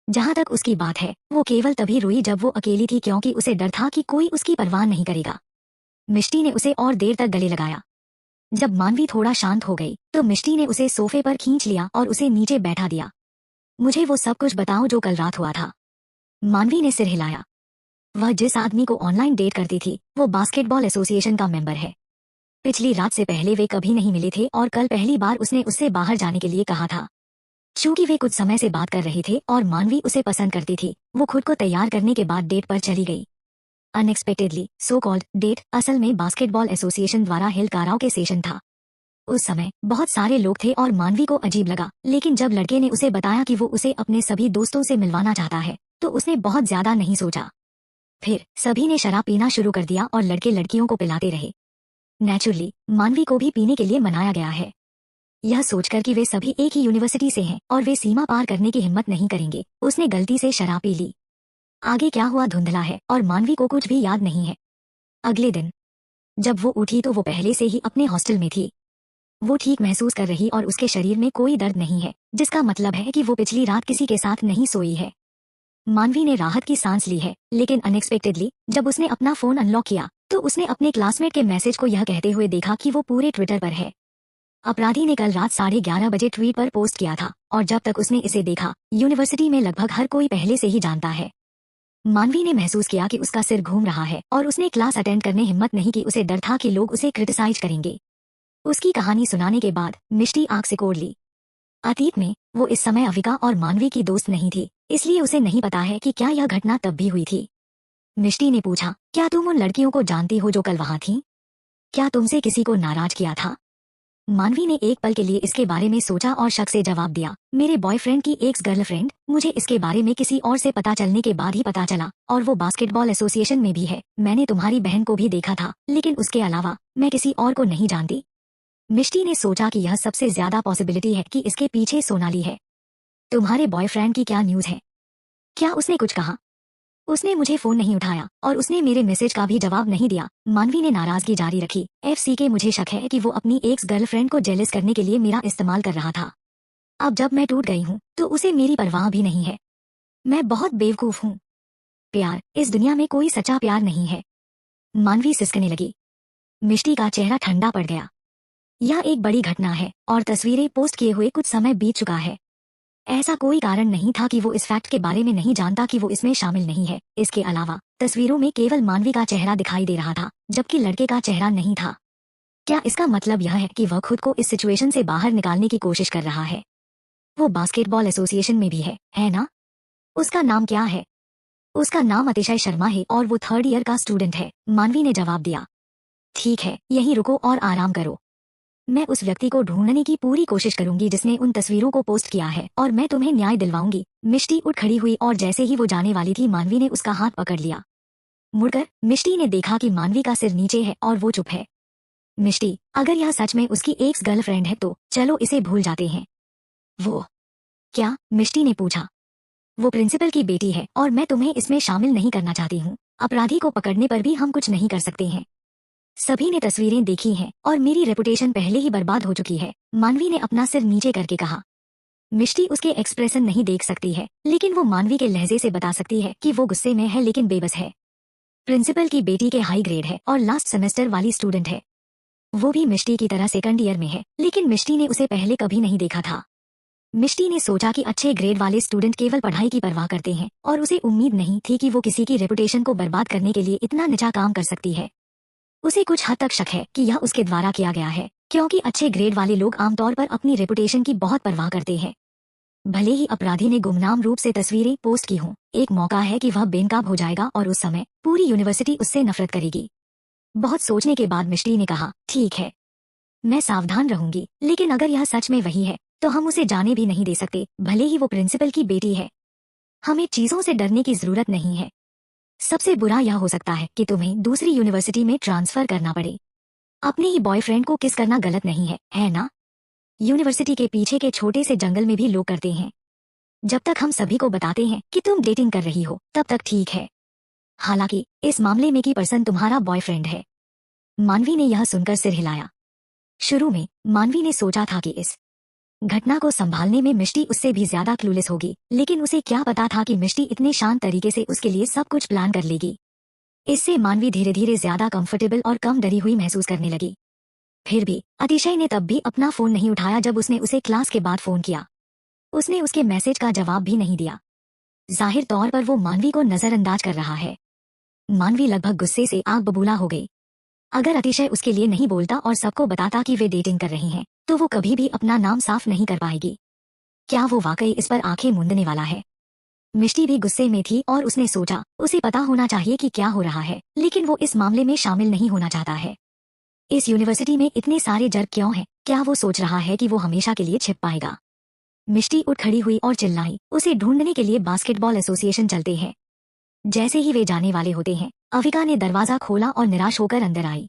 जहां तक उसकी बात है, वो केवल तभी रोई जब वो अकेली थी क्योंकि उसे डर था कि कोई उसकी परवाह नहीं करेगा। मिष्टी ने उसे और देर तक गले लगाया। जब मानवी थोड़ा शांत हो गई तो मिष्टी ने उसे सोफे पर खींच लिया और उसे नीचे बैठा दिया। मुझे वो सब कुछ बताओ जो कल रात हुआ था। मानवी ने सिर हिलाया। वह जिस आदमी को ऑनलाइन डेट करती थी वो बास्केटबॉल एसोसिएशन का मेंबर है। पिछली रात से पहले वे कभी नहीं मिले थे और कल पहली बार उसने उससे बाहर जाने के लिए कहा था। चूंकि वे कुछ समय से बात कर रहे थे और मानवी उसे पसंद करती थी, वो खुद को तैयार करने के बाद डेट पर चली गई। अनएक्सपेक्टेडली सो कॉल्ड डेट असल में बास्केटबॉल एसोसिएशन द्वारा हेल्ड कराओके सेशन था। उस समय बहुत सारे लोग थे और मानवी को अजीब लगा, लेकिन जब लड़के ने उसे बताया कि वो उसे अपने सभी दोस्तों से मिलवाना चाहता है तो उसने बहुत ज्यादा नहीं सोचा। फिर सभी ने शराब पीना शुरू कर दिया और लड़के लड़कियों को पिलाते रहे। नेचुरली मानवी को भी पीने के लिए मनाया गया है। यह सोचकर कि वे सभी एक ही यूनिवर्सिटी से हैं और वे सीमा पार करने की हिम्मत नहीं करेंगे, उसने गलती से शराब पी ली। आगे क्या हुआ धुंधला है और मानवी को कुछ भी याद नहीं है। अगले दिन जब वो उठी तो वो पहले से ही अपने हॉस्टल में थी। वो ठीक महसूस कर रही और उसके शरीर में कोई दर्द नहीं है, जिसका मतलब है कि वो पिछली रात किसी के साथ नहीं सोई है। मानवी ने राहत की सांस ली है, लेकिन अनएक्सपेक्टेडली जब उसने अपना फोन अनलॉक किया तो उसने अपने क्लासमेट के मैसेज को यह कहते हुए देखा कि वो पूरे ट्विटर पर है। अपराधी ने कल रात 11:30 बजे ट्वीट पर पोस्ट किया था और जब तक उसने इसे देखा यूनिवर्सिटी में लगभग हर कोई पहले से ही जानता है। मानवी ने महसूस किया कि उसका सिर घूम रहा है और उसने क्लास अटेंड करने हिम्मत नहीं की। उसे डर था कि लोग उसे क्रिटिसाइज करेंगे। उसकी कहानी सुनाने के बाद मिष्टी आंख सिकोड़ ली। अतीत में वो इस समय अविका और मानवी की दोस्त नहीं थी, इसलिए उसे नहीं पता है कि क्या यह घटना तब भी हुई थी। मिष्टी ने पूछा, क्या तुम उन लड़कियों को जानती हो जो कल वहां थीं? क्या तुमसे किसी को नाराज किया था? मानवी ने एक पल के लिए इसके बारे में सोचा और शक से जवाब दिया, मेरे बॉयफ्रेंड की एक्स गर्लफ्रेंड। मुझे इसके बारे में किसी और से पता चलने के बाद ही पता चला, और वो बास्केटबॉल एसोसिएशन में भी है। मैंने तुम्हारी बहन को भी देखा था, लेकिन उसके अलावा मैं किसी और को नहीं जानती। मिष्टी ने सोचा कि यह सबसे ज्यादा पॉसिबिलिटी है कि इसके पीछे सोनाली है। तुम्हारे बॉयफ्रेंड की क्या न्यूज है? क्या उसने कुछ कहा? उसने मुझे फोन नहीं उठाया और उसने मेरे मैसेज का भी जवाब नहीं दिया। मानवी ने नाराजगी जारी रखी। FC के मुझे शक है कि वो अपनी एक्स गर्लफ्रेंड को जेलस करने के लिए मेरा इस्तेमाल कर रहा था। अब जब मैं टूट गई हूँ तो उसे मेरी परवाह भी नहीं है। मैं बहुत बेवकूफ हूँ। प्यार, इस दुनिया में कोई सच्चा प्यार नहीं है। मानवी सिसकने लगी। मिष्टी का चेहरा ठंडा पड़ गया। यह एक बड़ी घटना है और तस्वीरें पोस्ट किए हुए कुछ समय बीत चुका है। ऐसा कोई कारण नहीं था कि वो इस फैक्ट के बारे में नहीं जानता कि वो इसमें शामिल नहीं है। इसके अलावा तस्वीरों में केवल मानवी का चेहरा दिखाई दे रहा था, जबकि लड़के का चेहरा नहीं था। क्या इसका मतलब यह है कि वह खुद को इस सिचुएशन से बाहर निकालने की कोशिश कर रहा है? वो बास्केटबॉल एसोसिएशन में भी है ना? उसका नाम क्या है? उसका नाम अतिशय शर्मा है और वो 3rd ईयर का स्टूडेंट है, मानवी ने जवाब दिया। ठीक है, यहीं रुको और आराम करो। मैं उस व्यक्ति को ढूंढने की पूरी कोशिश करूंगी जिसने उन तस्वीरों को पोस्ट किया है और मैं तुम्हें न्याय दिलवाऊंगी। मिष्टी उठ खड़ी हुई और जैसे ही वो जाने वाली थी मानवी ने उसका हाथ पकड़ लिया। मुड़कर मिष्टी ने देखा कि मानवी का सिर नीचे है और वो चुप है। मिष्टी, अगर यह सच में उसकी एक्स गर्लफ्रेंड है तो चलो इसे भूल जाते हैं। वो क्या? मिष्टी ने पूछा। वो प्रिंसिपल की बेटी है और मैं तुम्हें इसमें शामिल नहीं करना चाहती हूँ। अपराधी को पकड़ने पर भी हम कुछ नहीं कर सकते हैं। सभी ने तस्वीरें देखी हैं और मेरी रेपुटेशन पहले ही बर्बाद हो चुकी है, मानवी ने अपना सिर नीचे करके कहा। मिष्टी उसके एक्सप्रेशन नहीं देख सकती है, लेकिन वो मानवी के लहजे से बता सकती है कि वो गुस्से में है लेकिन बेबस है। प्रिंसिपल की बेटी के हाई ग्रेड है और लास्ट सेमेस्टर वाली स्टूडेंट है। वो भी मिष्टी की तरह 2nd ईयर में है, लेकिन मिष्टी ने उसे पहले कभी नहीं देखा था। मिष्टी ने सोचा कि अच्छे ग्रेड वाले स्टूडेंट केवल पढ़ाई की परवाह करते हैं और उसे उम्मीद नहीं थी कि वो किसी की रेपुटेशन को बर्बाद करने के लिए इतना नीचा काम कर सकती है। उसे कुछ हद तक शक है कि यह उसके द्वारा किया गया है, क्योंकि अच्छे ग्रेड वाले लोग आमतौर पर अपनी रेपुटेशन की बहुत परवाह करते हैं। भले ही अपराधी ने गुमनाम रूप से तस्वीरें पोस्ट की हों, एक मौका है कि वह बेनकाब हो जाएगा और उस समय पूरी यूनिवर्सिटी उससे नफरत करेगी। बहुत सोचने के बाद मिष्टी ने कहा, ठीक है, मैं सावधान रहूंगी, लेकिन अगर यह सच में वही है तो हम उसे जाने भी नहीं दे सकते, भले ही वो प्रिंसिपल की बेटी है। हमें चीजों से डरने की जरूरत नहीं है। सबसे बुरा यह हो सकता है कि तुम्हें दूसरी यूनिवर्सिटी में ट्रांसफर करना पड़े। अपने ही बॉयफ्रेंड को किस करना गलत नहीं है ना? यूनिवर्सिटी के पीछे के छोटे से जंगल में भी लोग करते हैं। जब तक हम सभी को बताते हैं कि तुम डेटिंग कर रही हो तब तक ठीक है। हालांकि इस मामले में की पर्सन तुम्हारा बॉयफ्रेंड है। मानवी ने यह सुनकर सिर हिलाया। शुरू में मानवी ने सोचा था कि इस घटना को संभालने में मिष्टी उससे भी ज्यादा क्लूलेस होगी, लेकिन उसे क्या पता था कि मिष्टी इतने शांत तरीके से उसके लिए सब कुछ प्लान कर लेगी। इससे मानवी धीरे धीरे ज्यादा कंफर्टेबल और कम डरी हुई महसूस करने लगी। फिर भी अतिशय ने तब भी अपना फोन नहीं उठाया जब उसने उसे क्लास के बाद फोन किया। उसने उसके मैसेज का जवाब भी नहीं दिया। जाहिर तौर पर वो मानवी को नजरअंदाज कर रहा है। मानवी लगभग गुस्से से आग बबूला हो गई। अगर अतिशय उसके लिए नहीं बोलता और सबको बताता कि वे डेटिंग कर रही हैं, तो वो कभी भी अपना नाम साफ नहीं कर पाएगी। क्या वो वाकई इस पर आंखें मूंदने वाला है? मिष्टी भी गुस्से में थी और उसने सोचा उसे पता होना चाहिए कि क्या हो रहा है, लेकिन वो इस मामले में शामिल नहीं होना चाहता है। इस यूनिवर्सिटी में इतने सारे जर्क क्यों हैं? क्या वो सोच रहा है कि वो हमेशा के लिए छिप पाएगा? मिष्टी उठ खड़ी हुई और चिल्लाई, उसे ढूंढने के लिए बास्केटबॉल एसोसिएशन चलते हैं। जैसे ही वे जाने वाले होते हैं, अविका ने दरवाजा खोला और निराश होकर अंदर आई।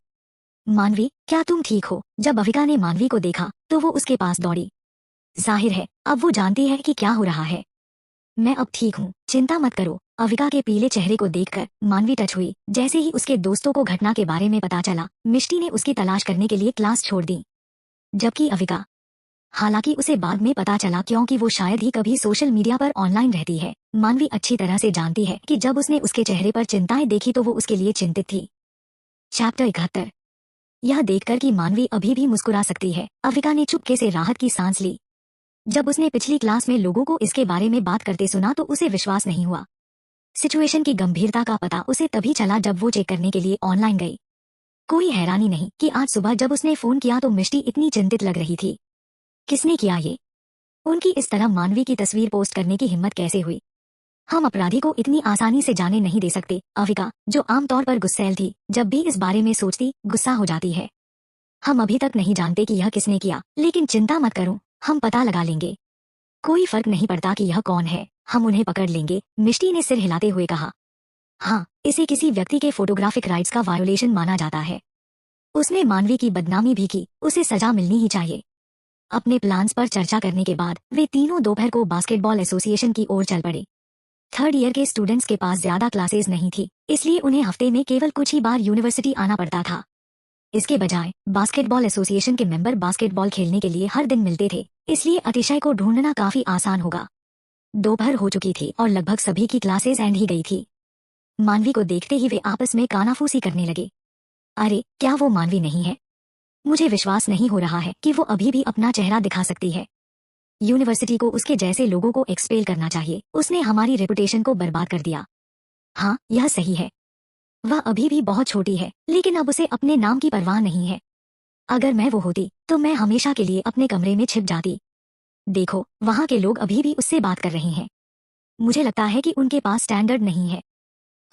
मानवी, क्या तुम ठीक हो? जब अविका ने मानवी को देखा तो वो उसके पास दौड़ी। जाहिर है अब वो जानती है कि क्या हो रहा है। मैं अब ठीक हूँ, चिंता मत करो। अविका के पीले चेहरे को देखकर मानवी टच हुई। जैसे ही उसके दोस्तों को घटना के बारे में पता चला, मिष्टी ने उसकी तलाश करने के लिए क्लास छोड़ दी। जबकि अविका, हालांकि उसे बाद में पता चला क्योंकि वो शायद ही कभी सोशल मीडिया पर ऑनलाइन रहती है। मानवी अच्छी तरह से जानती है कि जब उसने उसके चेहरे पर चिंताएं देखी तो वो उसके लिए चिंतित थी। चैप्टर 71। यह देखकर कि मानवी अभी भी मुस्कुरा सकती है, अविका ने चुपके से राहत की सांस ली। जब उसने पिछली क्लास में लोगों को इसके बारे में बात करते सुना तो उसे विश्वास नहीं हुआ। सिचुएशन की गंभीरता का पता उसे तभी चला जब वो चेक करने के लिए ऑनलाइन गई। कोई हैरानी नहीं कि आज सुबह जब उसने फोन किया तो मिष्टी इतनी चिंतित लग रही थी। किसने किया ये? उनकी इस तरह मानवी की तस्वीर पोस्ट करने की हिम्मत कैसे हुई? हम अपराधी को इतनी आसानी से जाने नहीं दे सकते। अविका, जो आमतौर पर गुस्सैल थी, जब भी इस बारे में सोचती गुस्सा हो जाती है। हम अभी तक नहीं जानते कि यह किसने किया, लेकिन चिंता मत करो, हम पता लगा लेंगे। कोई फर्क नहीं पड़ता कि यह कौन है, हम उन्हें पकड़ लेंगे, मिष्टी ने सिर हिलाते हुए कहा। हाँ, इसे किसी व्यक्ति के फोटोग्राफिक राइट्स का वायोलेशन माना जाता है। उसने मानवी की बदनामी भी की, उसे सजा मिलनी ही चाहिए। अपने प्लान्स पर चर्चा करने के बाद वे तीनों दोपहर को बास्केटबॉल एसोसिएशन की ओर चल पड़े। थर्ड ईयर के स्टूडेंट्स के पास ज्यादा क्लासेस नहीं थी, इसलिए उन्हें हफ्ते में केवल कुछ ही बार यूनिवर्सिटी आना पड़ता था। इसके बजाय बास्केटबॉल एसोसिएशन के मेंबर बास्केटबॉल खेलने के लिए हर दिन मिलते थे, इसलिए अतिशय को ढूंढना काफी आसान होगा। दोपहर हो चुकी थी और लगभग सभी की क्लासेस एंड ही गई थी। मानवी को देखते ही वे आपस में कानाफूसी करने लगे। अरे, क्या वो मानवी नहीं है? मुझे विश्वास नहीं हो रहा है कि वो अभी भी अपना चेहरा दिखा सकती है। यूनिवर्सिटी को उसके जैसे लोगों को एक्सपेल करना चाहिए। उसने हमारी रेपुटेशन को बर्बाद कर दिया। हाँ, यह सही है। वह अभी भी बहुत छोटी है, लेकिन अब उसे अपने नाम की परवाह नहीं है। अगर मैं वो होती तो मैं हमेशा के लिए अपने कमरे में छिप जाती। देखो, वहाँ के लोग अभी भी उससे बात कर रहे हैं। मुझे लगता है कि उनके पास स्टैंडर्ड नहीं है।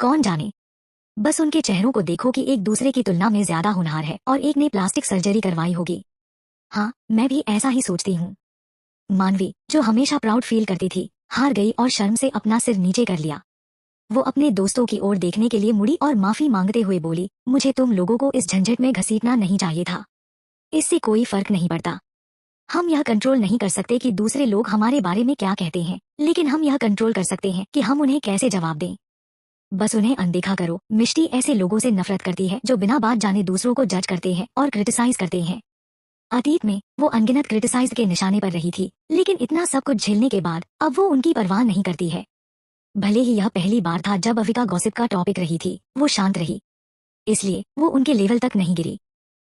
कौन जाने। बस उनके चेहरों को देखो कि एक दूसरे की तुलना में ज्यादा होनहार है और एक ने प्लास्टिक सर्जरी करवाई होगी। हाँ, मैं भी ऐसा ही सोचती हूँ। मानवी, जो हमेशा प्राउड फील करती थी, हार गई और शर्म से अपना सिर नीचे कर लिया। वो अपने दोस्तों की ओर देखने के लिए मुड़ी और माफी मांगते हुए बोली, मुझे तुम लोगों को इस झंझट में घसीटना नहीं चाहिए था। इससे कोई फर्क नहीं पड़ता। हम यह कंट्रोल नहीं कर सकते कि दूसरे लोग हमारे बारे में क्या कहते हैं, लेकिन हम यह कंट्रोल कर सकते हैं कि हम उन्हें कैसे जवाब दें। बस उन्हें अनदेखा करो। मिष्टी ऐसे लोगों से नफरत करती है जो बिना बात जाने दूसरों को जज करते हैं और क्रिटिसाइज करते हैं। अतीत में वो अनगिनत क्रिटिसाइज के निशाने पर रही थी, लेकिन इतना सब कुछ झेलने के बाद अब वो उनकी परवाह नहीं करती है। भले ही यह पहली बार था जब अविका गॉसिप का टॉपिक रही थी, वो शांत रही, इसलिए वो उनके लेवल तक नहीं गिरी।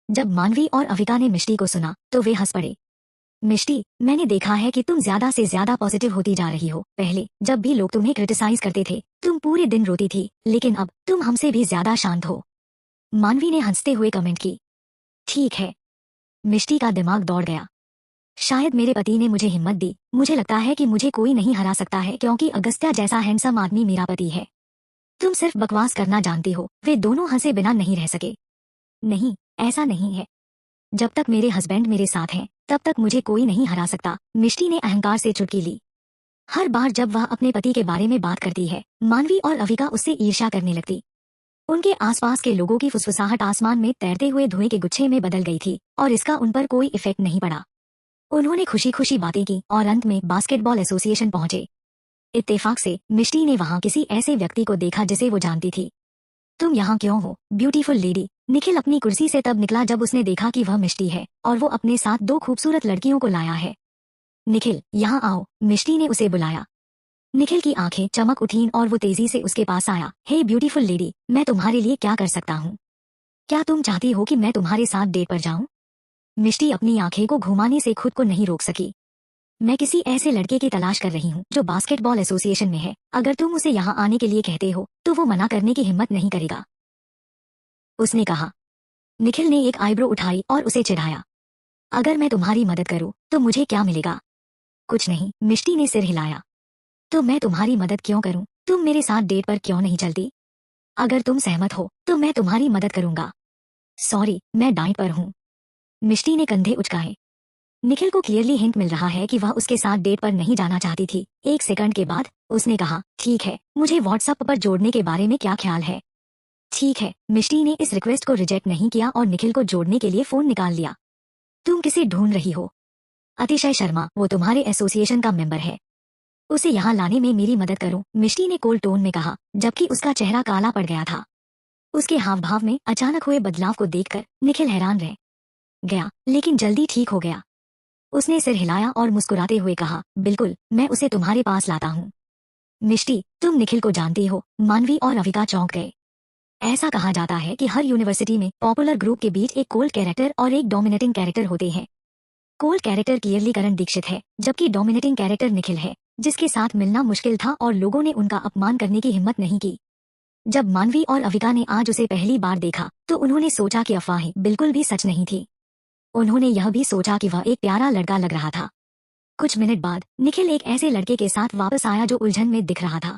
जब मानवी और अविका ने मिष्टी को सुना तो वे हंस पड़े। मिष्टी, मैंने देखा है कि तुम ज्यादा से ज्यादा पॉजिटिव होती जा रही हो। पहले जब भी लोग तुम्हें क्रिटिसाइज करते थे तुम पूरे दिन रोती थी, लेकिन अब तुम हमसे भी ज्यादा शांत हो। मानवी ने हंसते हुए कमेंट की। ठीक है। मिष्टी का दिमाग दौड़ गया। शायद मेरे पति ने मुझे हिम्मत दी। मुझे लगता है कि मुझे कोई नहीं हरा सकता है क्योंकि अगस्त्या जैसा हैंडसम आदमी मेरा पति है। तुम सिर्फ बकवास करना जानती हो। वे दोनों हंसे बिना नहीं रह सके। नहीं, ऐसा नहीं है। जब तक मेरे हस्बैंड मेरे साथ हैं, तब तक मुझे कोई नहीं हरा सकता। मिष्टी ने अहंकार से चुटकी ली। हर बार जब वह अपने पति के बारे में बात करती है, मानवी और अविका उससे ईर्ष्या करने लगती। उनके आसपास के लोगों की फुसफुसाहट आसमान में तैरते हुए धुएं के गुच्छे में बदल गई थी और इसका उन पर कोई इफेक्ट नहीं पड़ा। उन्होंने खुशी खुशी बातें की और अंत में बास्केटबॉल एसोसिएशन पहुंचे। इत्तेफाक से मिष्टी ने वहां किसी ऐसे व्यक्ति को देखा जिसे वो जानती थी। तुम यहाँ क्यों हो, ब्यूटीफुल लेडी? निखिल अपनी कुर्सी से तब निकला जब उसने देखा कि वह मिष्टी है और वो अपने साथ दो खूबसूरत लड़कियों को लाया है। निखिल, यहाँ आओ, मिष्टी ने उसे बुलाया। निखिल की आंखें चमक उठीं और वो तेजी से उसके पास आया। हे ब्यूटीफुल लेडी, मैं तुम्हारे लिए क्या कर सकता हूँ? क्या तुम चाहती हो कि मैं तुम्हारे साथ डेट पर जाऊं? मिष्टी अपनी आंखें को घुमाने से खुद को नहीं रोक सकी। मैं किसी ऐसे लड़के की तलाश कर रही हूँ जो बास्केटबॉल एसोसिएशन में है। अगर तुम उसे यहाँ आने के लिए कहते हो तो वो मना करने की हिम्मत नहीं करेगा, उसने कहा। निखिल ने एक आईब्रो उठाई और उसे चिढ़ाया। अगर मैं तुम्हारी मदद करूँ तो मुझे क्या मिलेगा? कुछ नहीं, मिष्टी ने सिर हिलाया। तो मैं तुम्हारी मदद क्यों करूँ? तुम मेरे साथ डेट पर क्यों नहीं चलती? अगर तुम सहमत हो तो मैं तुम्हारी मदद करूंगा। सॉरी, मैं डाइट पर हूँ। मिष्टी ने कंधे उचकाए। निखिल को क्लियरली हिंट मिल रहा है कि वह उसके साथ डेट पर नहीं जाना चाहती थी। एक सेकंड के बाद उसने कहा, ठीक है, मुझे व्हाट्सएप पर जोड़ने के बारे में क्या ख्याल है? ठीक है। मिष्टी ने इस रिक्वेस्ट को रिजेक्ट नहीं किया और निखिल को जोड़ने के लिए फोन निकाल लिया। तुम किसे ढूंढ रही हो? अतिशय शर्मा, वो तुम्हारे एसोसिएशन का मेंबर है। उसे यहाँ लाने में मेरी मदद करो, मिष्टी ने कोल्ड टोन में कहा, जबकि उसका चेहरा काला पड़ गया था। उसके हाव भाव में अचानक हुए बदलाव को देखकर निखिल हैरान रह गया, लेकिन जल्दी ठीक हो गया। उसने सिर हिलाया और मुस्कुराते हुए कहा, बिल्कुल, मैं उसे तुम्हारे पास लाता हूँ। मिष्टी, तुम निखिल को जानती हो? मानवी और अविका चौंक गए। ऐसा कहा जाता है कि हर यूनिवर्सिटी में पॉपुलर ग्रुप के बीच एक कोल्ड कैरेक्टर और एक डोमिनेटिंग कैरेक्टर होते हैं। कोल्ड कैरेक्टर क्लियरली करण दीक्षित है, जबकि डोमिनेटिंग कैरेक्टर निखिल है, जिसके साथ मिलना मुश्किल था और लोगों ने उनका अपमान करने की हिम्मत नहीं की। जब मानवी और अविका ने आज उसे पहली बार देखा तो उन्होंने सोचा कि अफवाहें बिल्कुल भी सच नहीं थी। उन्होंने यह भी सोचा कि वह एक प्यारा लड़का लग रहा था। कुछ मिनट बाद निखिल एक ऐसे लड़के के साथ वापस आया जो उलझन में दिख रहा था।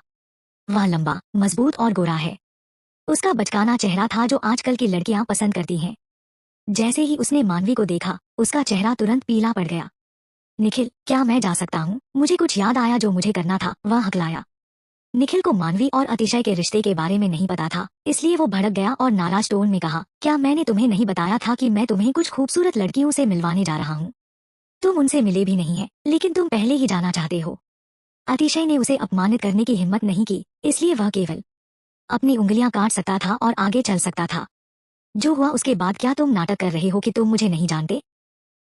वह लंबा, मजबूत और गोरा है। उसका बचकाना चेहरा था जो आजकल की लड़कियां पसंद करती हैं। जैसे ही उसने मानवी को देखा, उसका चेहरा तुरंत पीला पड़ गया। निखिल, क्या मैं जा सकता हूँ? मुझे कुछ याद आया जो मुझे करना था, वह हकलाया। निखिल को मानवी और अतिशय के रिश्ते के बारे में नहीं पता था, इसलिए वो भड़क गया और नाराज टोन में कहा, क्या मैंने तुम्हें नहीं बताया था कि मैं तुम्हें कुछ खूबसूरत लड़कियों से मिलवाने जा रहा हूँ? तुम उनसे मिले भी नहीं है, लेकिन तुम पहले ही जाना चाहते हो। अतिशय ने उसे अपमानित करने की हिम्मत नहीं की, इसलिए वह केवल अपनी उंगलियां काट सकता था और आगे चल सकता था। जो हुआ उसके बाद क्या तुम नाटक कर रहे हो कि तुम मुझे नहीं जानते?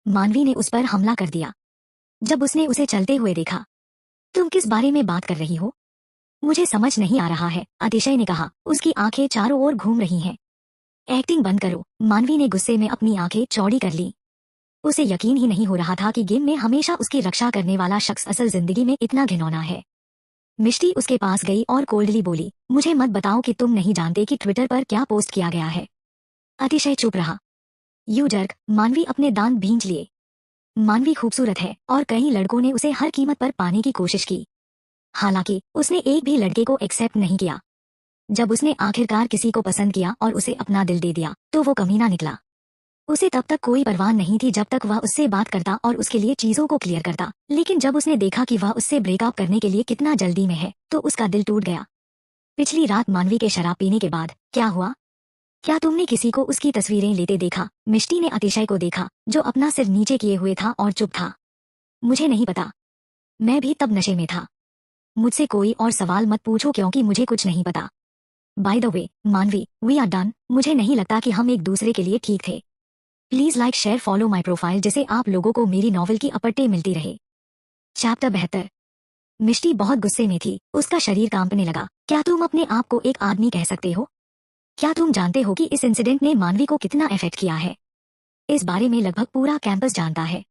मानवी ने उस पर हमला कर दिया जब उसने उसे चलते हुए देखा। तुम किस बारे में बात कर रही हो? मुझे समझ नहीं आ रहा है, अतिशय ने कहा। उसकी आंखें चारों ओर घूम रही हैं। एक्टिंग बंद करो, मानवी ने गुस्से में अपनी आंखें चौड़ी कर ली। उसे यकीन ही नहीं हो रहा था कि गेम में हमेशा उसकी रक्षा करने वाला शख्स असल जिंदगी में इतना घिनौना है। मिष्टी उसके पास गई और कोल्डली बोली, मुझे मत बताओ कि तुम नहीं जानते कि ट्विटर पर क्या पोस्ट किया गया है। अतिशय चुप रहा। यू जर्क, मानवी अपने दांत भींच लिए। मानवी खूबसूरत है और कई लड़कों ने उसे हर कीमत पर पाने की कोशिश की। हालांकि उसने एक भी लड़के को एक्सेप्ट नहीं किया। जब उसने आखिरकार किसी को पसंद किया और उसे अपना दिल दे दिया तो वो कमीना निकला। उसे तब तक कोई परवाह नहीं थी जब तक वह उससे बात करता और उसके लिए चीजों को क्लियर करता, लेकिन जब उसने देखा कि वह उससे ब्रेकअप करने के लिए कितना जल्दी में है तो उसका दिल टूट गया। पिछली रात मानवी के शराब पीने के बाद क्या हुआ? क्या तुमने किसी को उसकी तस्वीरें लेते देखा? मिष्टी ने अतिशय को देखा, जो अपना सिर नीचे किए हुए था और चुप था। मुझे नहीं पता, मैं भी तब नशे में था। मुझसे कोई और सवाल मत पूछो क्योंकि मुझे कुछ नहीं पता। बाय द वे, मानवी, वी आर डन। मुझे नहीं लगता कि हम एक दूसरे के लिए ठीक थे। Please like share follow my profile जिससे आप लोगों को मेरी नॉवल की अपडेट मिलती रहे। चैप्टर 72। मिष्टी बहुत गुस्से में थी, उसका शरीर कांपने लगा। क्या तुम अपने आप को एक आदमी कह सकते हो? क्या तुम जानते हो कि इस इंसिडेंट ने मानवी को कितना इफेक्ट किया है? इस बारे में लगभग पूरा कैंपस जानता है।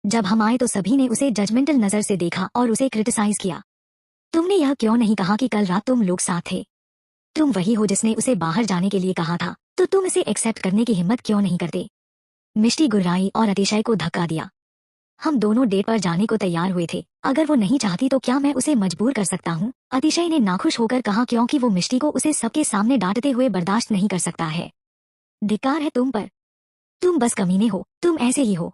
जब हम आए तो सभी ने उसे जजमेंटल नजर से देखा और उसे क्रिटिसाइज किया। तुमने यह क्यों नहीं कहा कि कल रात तुम लोग साथ थे? तुम वही हो जिसने उसे बाहर जाने के लिए कहा था, तो तुम इसे एक्सेप्ट करने की हिम्मत क्यों नहीं करते? मिष्टी गुर्राई और अतिशय को धक्का दिया। हम दोनों डेट पर जाने को तैयार हुए थे। अगर वो नहीं चाहती तो क्या मैं उसे मजबूर कर सकता हूँ? अतिशय ने नाखुश होकर कहा, क्योंकि वो मिष्टी को उसे सबके सामने डांटते हुए बर्दाश्त नहीं कर सकता है। धिक्कार है तुम पर। तुम बस कमीने हो, तुम ऐसे ही हो।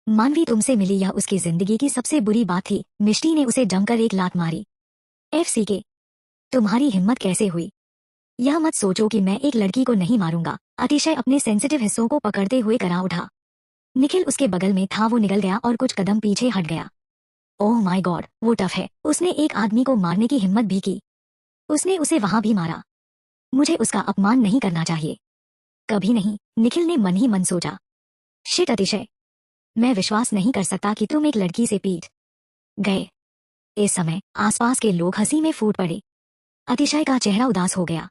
मानवी तुमसे मिली यह उसकी जिंदगी की सबसे बुरी बात थी। मिष्टी ने उसे जमकर एक लात मारी। FCK, तुम्हारी हिम्मत कैसे हुई? यह मत सोचो कि मैं एक लड़की को नहीं मारूंगा। अतिशय अपने सेंसिटिव हिस्सों को पकड़ते हुए करा उठा। निखिल उसके बगल में था, वो निकल गया और कुछ कदम पीछे हट गया। ओह माय गॉड, वो टफ है। उसने एक आदमी को मारने की हिम्मत भी की। उसने उसे वहां भी मारा। मुझे उसका अपमान नहीं करना चाहिए। कभी नहीं, निखिल ने मन ही मन सोचा। शिट अतिशय, मैं विश्वास नहीं कर सकता कि तुम एक लड़की से पीट गए। इस समय आसपास के लोग हंसी में फूट पड़े। अतिशय का चेहरा उदास हो गया।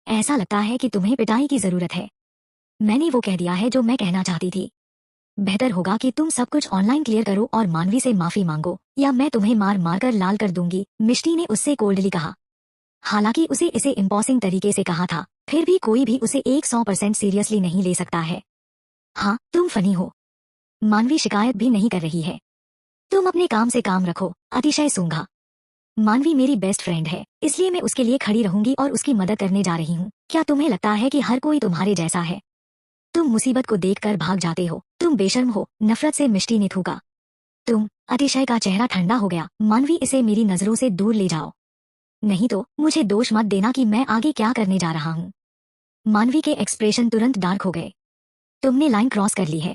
ऐसा लगता है कि तुम्हें पिटाई की जरूरत है। मैंने वो कह दिया है जो मैं कहना चाहती थी। बेहतर होगा कि तुम सब कुछ ऑनलाइन क्लियर करो और मानवी से माफी मांगो, या मैं तुम्हें मार मार कर लाल कर दूंगी, मिष्टी ने उससे कोल्डली कहा। हालांकि उसे इसे इम्पॉसिंग तरीके से कहा था, फिर भी कोई भी उसे 100% सीरियसली नहीं ले सकता है। हाँ, तुम फनी हो। मानवी शिकायत भी नहीं कर रही है। तुम अपने काम से काम रखो, अतिशय सूंघा। मानवी मेरी बेस्ट फ्रेंड है, इसलिए मैं उसके लिए खड़ी रहूंगी और उसकी मदद करने जा रही हूँ। क्या तुम्हें लगता है कि हर कोई तुम्हारे जैसा है? तुम मुसीबत को देखकर भाग जाते हो, तुम बेशर्म हो, नफरत से मिष्टी ने थूका। तुम, अतिशय का चेहरा ठंडा हो गया। मानवी, इसे मेरी नजरों से दूर ले जाओ, नहीं तो मुझे दोष मत देना कि मैं आगे क्या करने जा रहा हूँ। मानवी के एक्सप्रेशन तुरंत डार्क हो गए। तुमने लाइन क्रॉस कर ली है।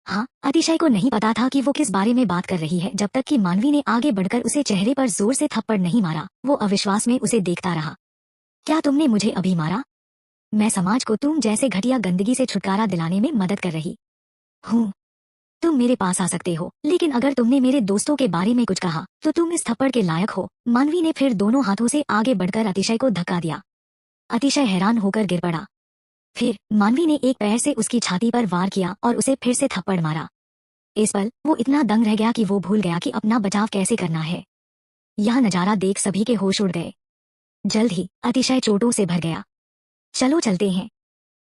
हाँ, अतिशय को नहीं पता था कि वो किस बारे में बात कर रही है जब तक कि मानवी ने आगे बढ़कर उसे चेहरे पर जोर से थप्पड़ नहीं मारा। वो अविश्वास में उसे देखता रहा। क्या तुमने मुझे अभी मारा? मैं समाज को तुम जैसे घटिया गंदगी से छुटकारा दिलाने में मदद कर रही हूँ। तुम मेरे पास आ सकते हो, लेकिन अगर तुमने मेरे दोस्तों के बारे में कुछ कहा तो तुम इस थप्पड़ के लायक हो। मानवी ने फिर दोनों हाथों से आगे बढ़कर अतिशय को धक्का दिया। अतिशय हैरान होकर गिर पड़ा। फिर मानवी ने एक पैर से उसकी छाती पर वार किया और उसे फिर से थप्पड़ मारा। इस पल वो इतना दंग रह गया कि वो भूल गया कि अपना बचाव कैसे करना है। यह नजारा देख सभी के होश उड़ गए। जल्द ही अतिशय चोटों से भर गया। चलो चलते हैं।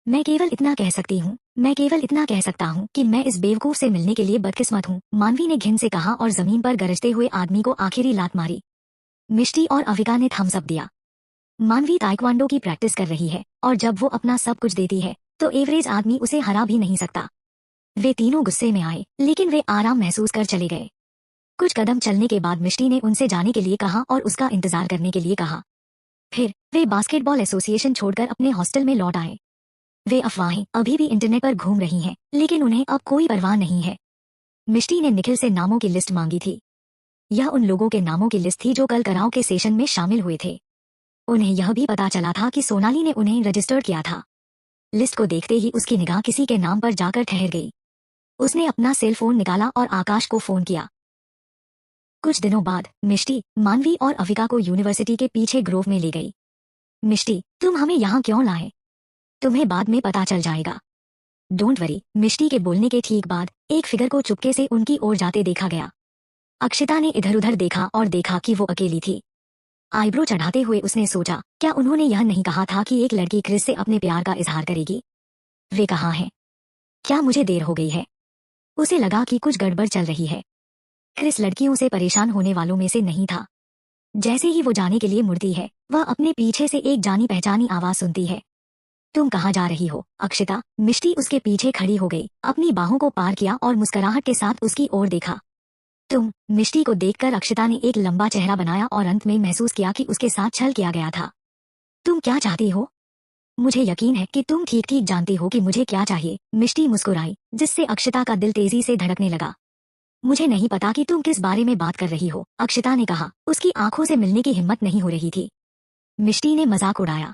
मैं केवल इतना कह सकती हूँ, मैं केवल इतना कह सकता हूँ कि मैं इस बेवकूफ से मिलने के लिए बदकिस्मत हूँ, मानवी ने घिन से कहा और जमीन पर गरजते हुए आदमी को आखिरी लात मारी। मिष्टी और अविका ने थम्स अप दिया। मानवी ताइक्वांडो की प्रैक्टिस कर रही है और जब वो अपना सब कुछ देती है तो एवरेज आदमी उसे हरा भी नहीं सकता। वे तीनों गुस्से में आए, लेकिन वे आराम महसूस कर चले गए। कुछ कदम चलने के बाद मिष्टी ने उनसे जाने के लिए कहा और उसका इंतजार करने के लिए कहा। फिर वे बास्केटबॉल एसोसिएशन छोड़कर अपने हॉस्टल में लौट आए। वे अफवाहें अभी भी इंटरनेट पर घूम रही हैं, लेकिन उन्हें अब कोई परवाह नहीं है। मिष्टी ने निखिल से नामों की लिस्ट मांगी थी। यह उन लोगों के नामों की लिस्ट थी जो कल कराओ के सेशन में शामिल हुए थे। उन्हें यह भी पता चला था कि सोनाली ने उन्हें रजिस्टर्ड किया था। लिस्ट को देखते ही उसकी निगाह किसी के नाम पर जाकर ठहर गई। उसने अपना सेल फोन निकाला और आकाश को फोन किया। कुछ दिनों बाद मिष्टी, मानवी और अविका को यूनिवर्सिटी के पीछे ग्रोव में ले गई। मिष्टी, तुम हमें यहाँ क्यों लाए? तुम्हें बाद में पता चल जाएगा। Don't worry. मिष्टी के बोलने के ठीक बाद एक फिगर को चुपके से उनकी ओर जाते देखा गया। अक्षिता ने इधर उधर देखा और देखा कि वो अकेली थी। आईब्रो चढ़ाते हुए उसने सोचा, क्या उन्होंने यह नहीं कहा था कि एक लड़की क्रिस से अपने प्यार का इजहार करेगी? वे कहाँ हैं? क्या मुझे देर हो गई है? उसे लगा कि कुछ गड़बड़ चल रही है। क्रिस लड़कियों से परेशान होने वालों में से नहीं था। जैसे ही वो जाने के लिए मुड़ती है, वह अपने पीछे से एक जानी पहचानी आवाज सुनती है। तुम कहाँ जा रही हो, अक्षिता? मिष्टी उसके पीछे खड़ी हो गई, अपनी बाहों को पार किया और मुस्कुराहट के साथ उसकी ओर देखा। तुम? मिष्टी को देखकर अक्षिता ने एक लंबा चेहरा बनाया और अंत में महसूस किया कि उसके साथ छल किया गया था। तुम क्या चाहती हो? मुझे यकीन है कि तुम ठीक ठीक जानती हो कि मुझे क्या चाहिए। मिष्टी मुस्कुराई, जिससे अक्षिता का दिल तेजी से धड़कने लगा। मुझे नहीं पता कि तुम किस बारे में बात कर रही हो, अक्षिता ने कहा। उसकी आंखों से मिलने की हिम्मत नहीं हो रही थी। मिष्टी ने मजाक उड़ाया।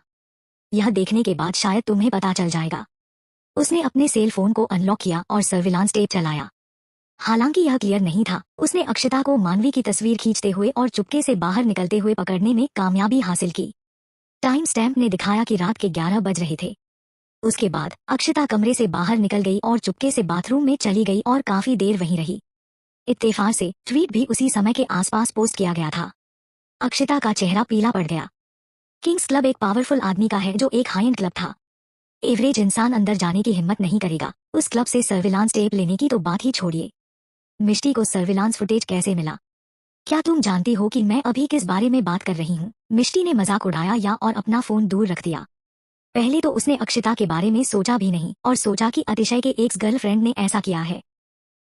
यह देखने के बाद शायद तुम्हें पता चल जाएगा। उसने अपने सेल फोन को अनलॉक किया और सर्विलांस टेप चलाया। हालांकि यह क्लियर नहीं था, उसने अक्षिता को मानवी की तस्वीर खींचते हुए और चुपके से बाहर निकलते हुए पकड़ने में कामयाबी हासिल की। टाइम स्टैम्प ने दिखाया कि रात के 11 बज रहे थे। उसके बाद अक्षिता कमरे से बाहर निकल गई और चुपके से बाथरूम में चली गई और काफी देर वहीं रही। इत्तेफाक से ट्वीट भी उसी समय के आसपास पोस्ट किया गया था। अक्षिता का चेहरा पीला पड़ गया। किंग्स क्लब एक पावरफुल आदमी का है जो एक हाई एंड क्लब था। एवरेज इंसान अंदर जाने की हिम्मत नहीं करेगा। उस क्लब से सर्विलांस टेप लेने की तो बात ही छोड़िए। मिष्टी को सर्विलांस फुटेज कैसे मिला? क्या तुम जानती हो कि मैं अभी किस बारे में बात कर रही हूँ? मिष्टी ने मजाक उड़ाया या और अपना फोन दूर रख दिया। पहले तो उसने अक्षिता के बारे में सोचा भी नहीं और सोचा कि अतिशय के एक्स गर्लफ्रेंड ने ऐसा किया है।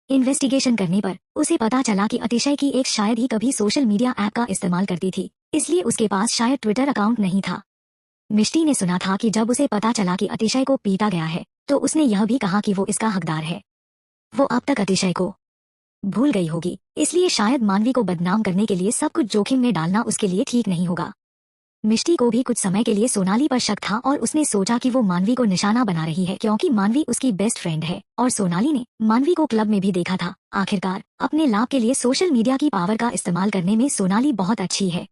इन्वेस्टिगेशन करने पर उसे पता चला कि अतिशय की एक्स शायद ही कभी सोशल मीडिया ऐप का इस्तेमाल करती थी, इसलिए उसके पास शायद ट्विटर अकाउंट नहीं था। मिष्टी ने सुना था कि जब उसे पता चला कि अतिशय को पीटा गया है तो उसने यह भी कहा कि वो इसका हकदार है। वो अब तक अतिशय को भूल गई होगी, इसलिए शायद मानवी को बदनाम करने के लिए सब कुछ जोखिम में डालना उसके लिए ठीक नहीं होगा। मिष्टी को भी कुछ समय के लिए सोनाली पर शक था और उसने सोचा कि वो मानवी को निशाना बना रही है क्योंकि मानवी उसकी बेस्ट फ्रेंड है और सोनाली ने मानवी को क्लब में भी देखा था। आखिरकार अपने लाभ के लिए सोशल मीडिया की पावर का इस्तेमाल करने में सोनाली बहुत अच्छी है।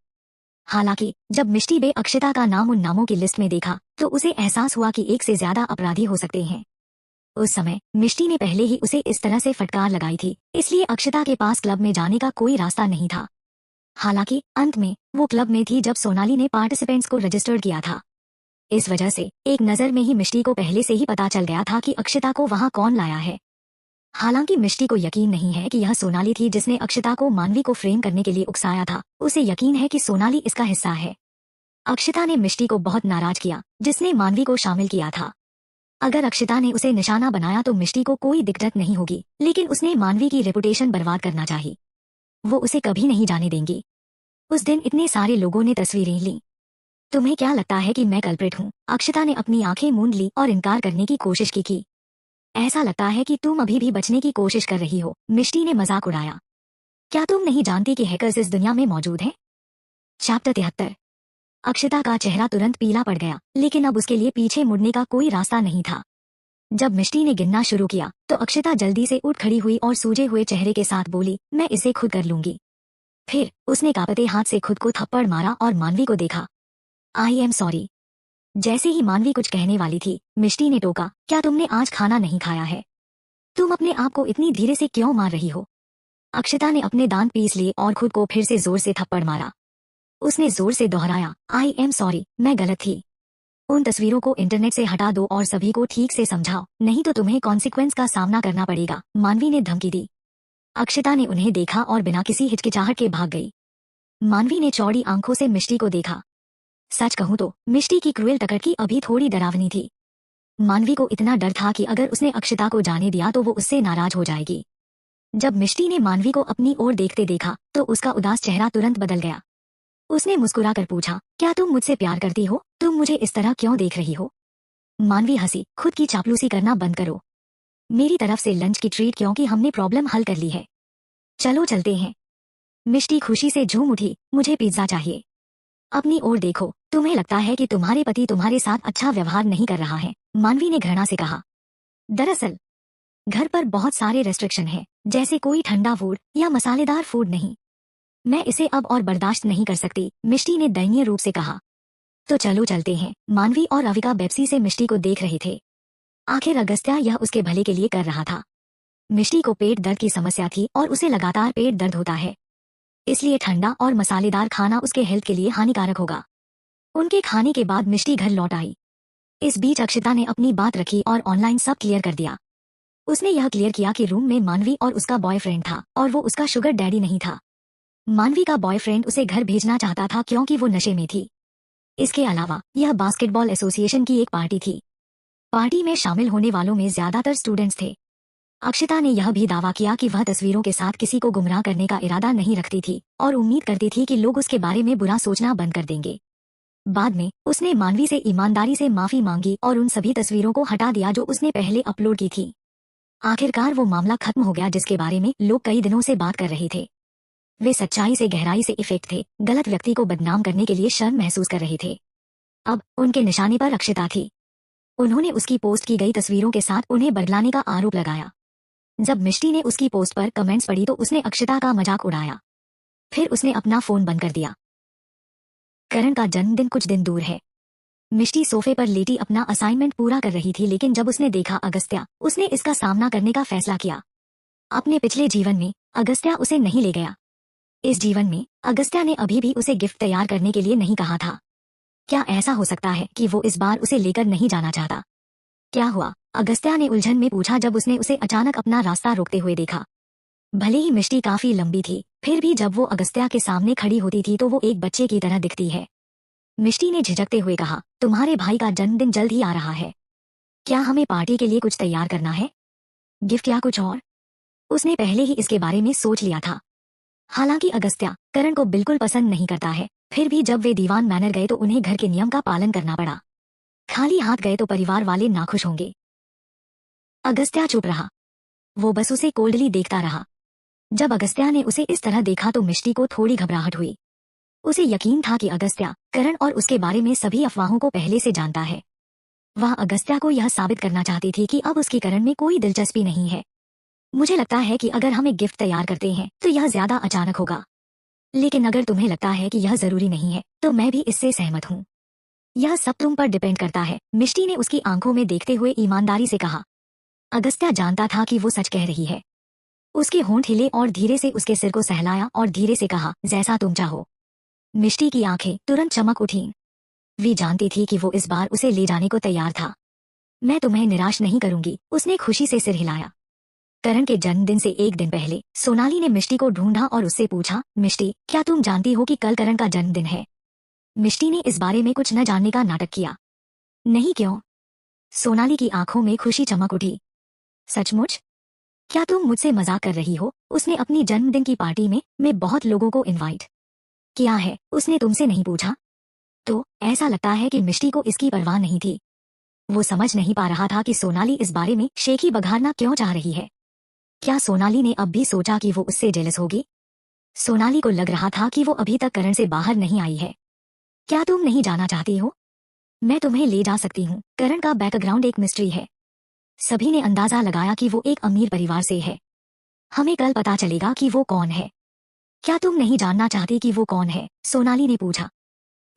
हालांकि जब मिष्टी बे अक्षिता का नाम उन नामों की लिस्ट में देखा तो उसे एहसास हुआ कि एक से ज्यादा अपराधी हो सकते हैं। उस समय मिष्टी ने पहले ही उसे इस तरह से फटकार लगाई थी, इसलिए अक्षता के पास क्लब में जाने का कोई रास्ता नहीं था। हालांकि अंत में वो क्लब में थी जब सोनाली ने पार्टिसिपेंट्स को रजिस्टर्ड किया था। इस वजह से एक नजर में ही मिष्टी को पहले से ही पता चल गया था कि अक्षता को वहां कौन लाया है। हालांकि मिष्टी को यकीन नहीं है कि यह सोनाली थी जिसने अक्षता को मानवी को फ्रेम करने के लिए उकसाया था। उसे यकीन है कि सोनाली इसका हिस्सा है। अक्षता ने मिष्टी को बहुत नाराज किया जिसने मानवी को शामिल किया था। अगर अक्षता ने उसे निशाना बनाया तो मिष्टी को कोई दिक्कत नहीं होगी, लेकिन उसने मानवी की रेपुटेशन बर्बाद करना चाहिए। वो उसे कभी नहीं जाने देंगी। उस दिन इतने सारे लोगों ने तस्वीरें ली। तुम्हें क्या लगता है कि मैं कल्प्रिट हूँ? अक्षता ने अपनी आंखें मूंद ली और इनकार करने की कोशिश की। ऐसा लगता है कि तुम अभी भी बचने की कोशिश कर रही हो, मिष्टी ने मजाक उड़ाया। क्या तुम नहीं जानती कि हैकर्स इस दुनिया में मौजूद हैं? चैप्टर 73। अक्षता का चेहरा तुरंत पीला पड़ गया, लेकिन अब उसके लिए पीछे मुड़ने का कोई रास्ता नहीं था। जब मिष्टी ने गिनना शुरू किया तो अक्षता जल्दी से उठ खड़ी हुई और सूजे हुए चेहरे के साथ बोली, मैं इसे खुद कर लूंगी। फिर उसने कांपते हाथ से खुद को थप्पड़ मारा और मानवी को देखा। I am sorry. जैसे ही मानवी कुछ कहने वाली थी, मिष्टी ने टोका, क्या तुमने आज खाना नहीं खाया है? तुम अपने आप को इतनी धीरे से क्यों मार रही हो? अक्षता ने अपने दांत पीस लिए और खुद को फिर से जोर से थप्पड़ मारा। उसने जोर से दोहराया, आई एम सॉरी, मैं गलत थी। उन तस्वीरों को इंटरनेट से हटा दो और सभी को ठीक से समझाओ, नहीं तो तुम्हें कॉन्सिक्वेंस का सामना करना पड़ेगा, मानवी ने धमकी दी। अक्षता ने उन्हें देखा और बिना किसी हिचकिचाहट के भाग गई। मानवी ने चौड़ी आंखों से मिष्टी को देखा। सच कहूं तो मिष्टी की क्रूएल टकटकी अभी थोड़ी डरावनी थी। मानवी को इतना डर था कि अगर उसने अक्षता को जाने दिया तो वो उससे नाराज हो जाएगी। जब मिष्टी ने मानवी को अपनी ओर देखते देखा तो उसका उदास चेहरा तुरंत बदल गया। उसने मुस्कुराकर पूछा, क्या तुम मुझसे प्यार करती हो? तुम मुझे इस तरह क्यों देख रही हो? मानवी हंसी, खुद की चापलूसी करना बंद करो। मेरी तरफ से लंच की ट्रीट, क्योंकि हमने प्रॉब्लम हल कर ली है। चलो चलते हैं। मिष्टी खुशी से झूम उठी, मुझे पिज्जा चाहिए। अपनी ओर देखो, तुम्हें लगता है कि तुम्हारे पति तुम्हारे साथ अच्छा व्यवहार नहीं कर रहा है, मानवी ने घृणा से कहा। दरअसल घर पर बहुत सारे रेस्ट्रिक्शन हैं, जैसे कोई ठंडा फूड या मसालेदार फूड नहीं। मैं इसे अब और बर्दाश्त नहीं कर सकती, मिष्टी ने दयनीय रूप से कहा। तो चलो चलते हैं। मानवी और अविका बेप्सी से मिष्टी को देख रहे थे। आखिर अगस्त्या यह उसके भले के लिए कर रहा था। मिष्टी को पेट दर्द की समस्या थी और उसे लगातार पेट दर्द होता है, इसलिए ठंडा और मसालेदार खाना उसके हेल्थ के लिए हानिकारक होगा। उनके खाने के बाद मिष्टी घर लौट आई। इस बीच अक्षता ने अपनी बात रखी और ऑनलाइन सब क्लियर कर दिया। उसने यह क्लियर किया कि रूम में मानवी और उसका बॉयफ्रेंड था और वो उसका शुगर डैडी नहीं था। मानवी का बॉयफ्रेंड उसे घर भेजना चाहता था क्योंकि वो नशे में थी। इसके अलावा यह बास्केटबॉल एसोसिएशन की एक पार्टी थी। पार्टी में शामिल होने वालों में ज्यादातर स्टूडेंट्स थे। अक्षता ने यह भी दावा किया कि वह तस्वीरों के साथ किसी को गुमराह करने का इरादा नहीं रखती थी और उम्मीद करती थी कि लोग उसके बारे में बुरा सोचना बंद कर देंगे। बाद में उसने मानवी से ईमानदारी से माफी मांगी और उन सभी तस्वीरों को हटा दिया जो उसने पहले अपलोड की थी। आखिरकार वो मामला खत्म हो गया जिसके बारे में लोग कई दिनों से बात कर रहे थे। वे सच्चाई से गहराई से इफेक्ट थे, गलत व्यक्ति को बदनाम करने के लिए शर्म महसूस कर रहे थे। अब उनके निशाने पर अक्षता थी। उन्होंने उसकी पोस्ट की गई तस्वीरों के साथ उन्हें बदलाने का आरोप लगाया। जब मिष्टी ने उसकी पोस्ट पर कमेंट्स पढ़ी तो उसने अक्षता का मजाक उड़ाया। फिर उसने अपना फोन बंद कर दिया। करण का जन्मदिन कुछ दिन दूर है। मिष्टी सोफे पर लेटी अपना असाइनमेंट पूरा कर रही थी, लेकिन जब उसने देखा अगस्त्या, उसने इसका सामना करने का फैसला किया। अपने पिछले जीवन में अगस्त्या उसे नहीं ले गया। इस जीवन में अगस्त्या ने अभी भी उसे गिफ्ट तैयार करने के लिए नहीं कहा था। क्या ऐसा हो सकता है कि वो इस बार उसे लेकर नहीं जाना चाहता? क्या हुआ? अगस्त्या ने उलझन में पूछा जब उसने उसे अचानक अपना रास्ता रोकते हुए देखा। भले ही मिष्टी काफी लंबी थी, फिर भी जब वो अगस्त्या के सामने खड़ी होती थी तो वो एक बच्चे की तरह दिखती है। मिष्टी ने झिझकते हुए कहा, तुम्हारे भाई का जन्मदिन जल्द ही आ रहा है। क्या हमें पार्टी के लिए कुछ तैयार करना है? गिफ्ट या कुछ और? उसने पहले ही इसके बारे में सोच लिया था। हालांकि अगस्त्या करण को बिल्कुल पसंद नहीं करता है, फिर भी जब वे दीवान मैनर गए तो उन्हें घर के नियम का पालन करना पड़ा। खाली हाथ गए तो परिवार वाले नाखुश होंगे। अगस्त्या चुप रहा। वो बस उसे कोल्डली देखता रहा। जब अगस्त्या ने उसे इस तरह देखा तो मिष्टी को थोड़ी घबराहट हुई। उसे यकीन था कि अगस्त्या करण और उसके बारे में सभी अफवाहों को पहले से जानता है। वह अगस्त्या को यह साबित करना चाहती थी कि अब उसकी करण में कोई दिलचस्पी नहीं है। मुझे लगता है कि अगर हम एक गिफ्ट तैयार करते हैं तो यह ज्यादा अचानक होगा, लेकिन अगर तुम्हें लगता है कि यह जरूरी नहीं है तो मैं भी इससे सहमत हूँ। यह सब तुम पर डिपेंड करता है, मिष्टी ने उसकी आंखों में देखते हुए ईमानदारी से कहा। अगस्त्या जानता था कि वो सच कह रही है। उसके होंठ हिले और धीरे से उसके सिर को सहलाया और धीरे से कहा, जैसा तुम चाहो। मिष्टी की आंखें तुरंत चमक उठीं। वी जानती थी कि वो इस बार उसे ले जाने को तैयार था। मैं तुम्हें निराश नहीं करूंगी, उसने खुशी से सिर हिलाया। करण के जन्मदिन से एक दिन पहले सोनाली ने मिष्टी को ढूंढा और उससे पूछा, मिष्टी, क्या तुम जानती हो कि कल करण का जन्मदिन है? मिष्टी ने इस बारे में कुछ न जानने का नाटक किया। नहीं, क्यों? सोनाली की आंखों में खुशी चमक उठी। सचमुच? क्या तुम मुझसे मजाक कर रही हो? उसने अपनी जन्मदिन की पार्टी में मैं बहुत लोगों को इनवाइट किया है, उसने तुमसे नहीं पूछा? तो ऐसा लगता है कि मिष्टी को इसकी परवाह नहीं थी। वो समझ नहीं पा रहा था कि सोनाली इस बारे में शेखी बघारना क्यों चाह रही है। क्या सोनाली ने अब भी सोचा कि वो उससे जेलस होगी? सोनाली को लग रहा था कि वो अभी तक करण से बाहर नहीं आई है। क्या तुम नहीं जाना चाहती हो? मैं तुम्हें ले जा सकती हूँ। करण का बैकग्राउंड एक मिस्ट्री है। सभी ने अंदाजा लगाया कि वो एक अमीर परिवार से है। हमें कल पता चलेगा कि वो कौन है। क्या तुम नहीं जानना चाहती कि वो कौन है? सोनाली ने पूछा।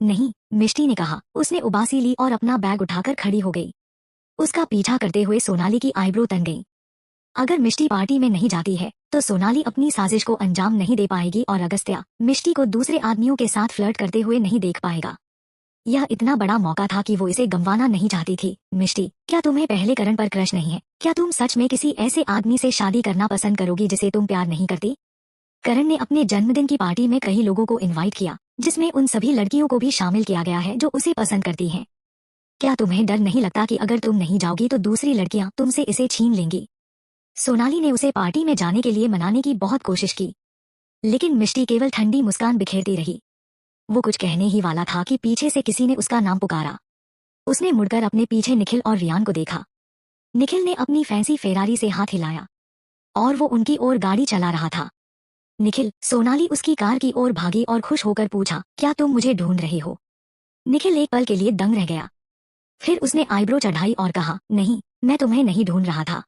नहीं, मिष्टी ने कहा। उसने उबासी ली और अपना बैग उठाकर खड़ी हो गई। उसका पीछा करते हुए सोनाली की आईब्रो तन गई। अगर मिष्टी पार्टी में नहीं जाती है तो सोनाली अपनी साजिश को अंजाम नहीं दे पाएगी और अगस्त्या मिष्टी को दूसरे आदमियों के साथ फ्लर्ट करते हुए नहीं देख पाएगा। यह इतना बड़ा मौका था कि वो इसे गंवाना नहीं चाहती थी। मिष्टी, क्या तुम्हें पहले करण पर क्रश नहीं है? क्या तुम सच में किसी ऐसे आदमी से शादी करना पसंद करोगी जिसे तुम प्यार नहीं करती? करण ने अपने जन्मदिन की पार्टी में कई लोगों को इनवाइट किया, जिसमें उन सभी लड़कियों को भी शामिल किया गया है जो उसे पसंद करती हैं। क्या तुम्हें डर नहीं लगता कि अगर तुम नहीं जाओगी तो दूसरी लड़कियां तुमसे इसे छीन लेंगी? सोनाली ने उसे पार्टी में जाने के लिए मनाने की बहुत कोशिश की, लेकिन मिष्टी केवल ठंडी मुस्कान बिखेरती रही। वो कुछ कहने ही वाला था कि पीछे से किसी ने उसका नाम पुकारा। उसने मुड़कर अपने पीछे निखिल और रियान को देखा। निखिल ने अपनी फैंसी फेरारी से हाथ हिलाया और वो उनकी ओर गाड़ी चला रहा था। निखिल, सोनाली उसकी कार की ओर भागी और खुश होकर पूछा, क्या तुम मुझे ढूंढ रहे हो? निखिल एक पल के लिए दंग रह गया। फिर उसने आईब्रो चढ़ाई और कहा, नहीं, मैं तुम्हें नहीं ढूंढ रहा था।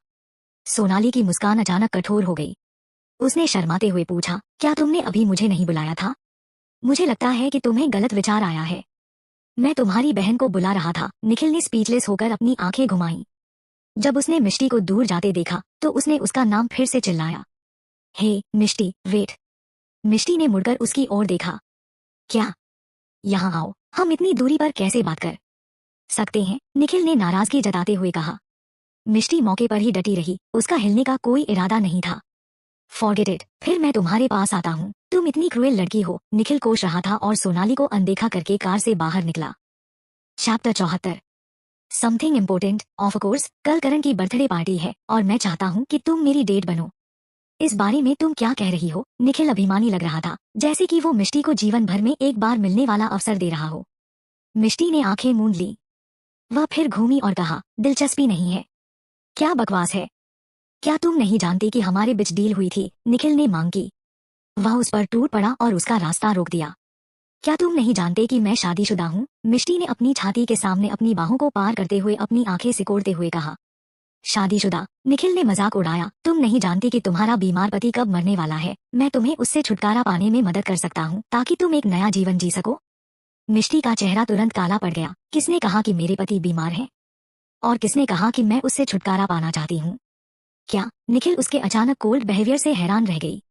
सोनाली की मुस्कान अचानक कठोर हो गई। उसने शर्माते हुए पूछा, क्या तुमने अभी मुझे नहीं बुलाया था? मुझे लगता है कि तुम्हें गलत विचार आया है। मैं तुम्हारी बहन को बुला रहा था। निखिल ने स्पीचलेस होकर अपनी आंखें घुमाईं। जब उसने मिष्टी को दूर जाते देखा तो उसने उसका नाम फिर से चिल्लाया, हे मिष्टी, वेट। मिष्टी ने मुड़कर उसकी ओर देखा। क्या? यहाँ आओ, हम इतनी दूरी पर कैसे बात कर सकते हैं? निखिल ने नाराजगी जताते हुए कहा। मिष्टी मौके पर ही डटी रही, उसका हिलने का कोई इरादा नहीं था। फॉरगेट इट, फिर मैं तुम्हारे पास आता हूँ। तुम इतनी क्रूएल लड़की हो। निखिल कोस रहा था और सोनाली को अनदेखा करके कार से बाहर निकला। Chapter 74। Something important. Of course, कल करण की बर्थडे पार्टी है और मैं चाहता हूँ कि तुम मेरी डेट बनो। इस बारे में तुम क्या कह रही हो? निखिल अभिमानी लग रहा था, जैसे कि वो मिष्टी को जीवन भर में एक बार मिलने वाला अवसर दे रहा हो। मिष्टी ने आंखें मूंद ली। वह फिर घूमी और कहा, दिलचस्पी नहीं है। क्या बकवास है? क्या तुम नहीं जानती कि हमारे बीच डील हुई थी? निखिल ने मांग की। वह उस पर टूट पड़ा और उसका रास्ता रोक दिया। क्या तुम नहीं जानते कि मैं शादीशुदा हूँ? मिष्टी ने अपनी छाती के सामने अपनी बाहों को पार करते हुए अपनी आंखें सिकोड़ते हुए कहा। शादीशुदा? निखिल ने मजाक उड़ाया। तुम नहीं जानती कि तुम्हारा बीमार पति कब मरने वाला है। मैं तुम्हें उससे छुटकारा पाने में मदद कर सकता हूँ ताकि तुम एक नया जीवन जी सको। मिष्टी का चेहरा तुरंत काला पड़ गया। किसने कहा कि मेरे पति बीमार हैं? और किसने कहा कि मैं उससे छुटकारा पाना चाहती हूँ? क्या? निखिल उसके अचानक कोल्ड बिहेवियर से हैरान रह गई।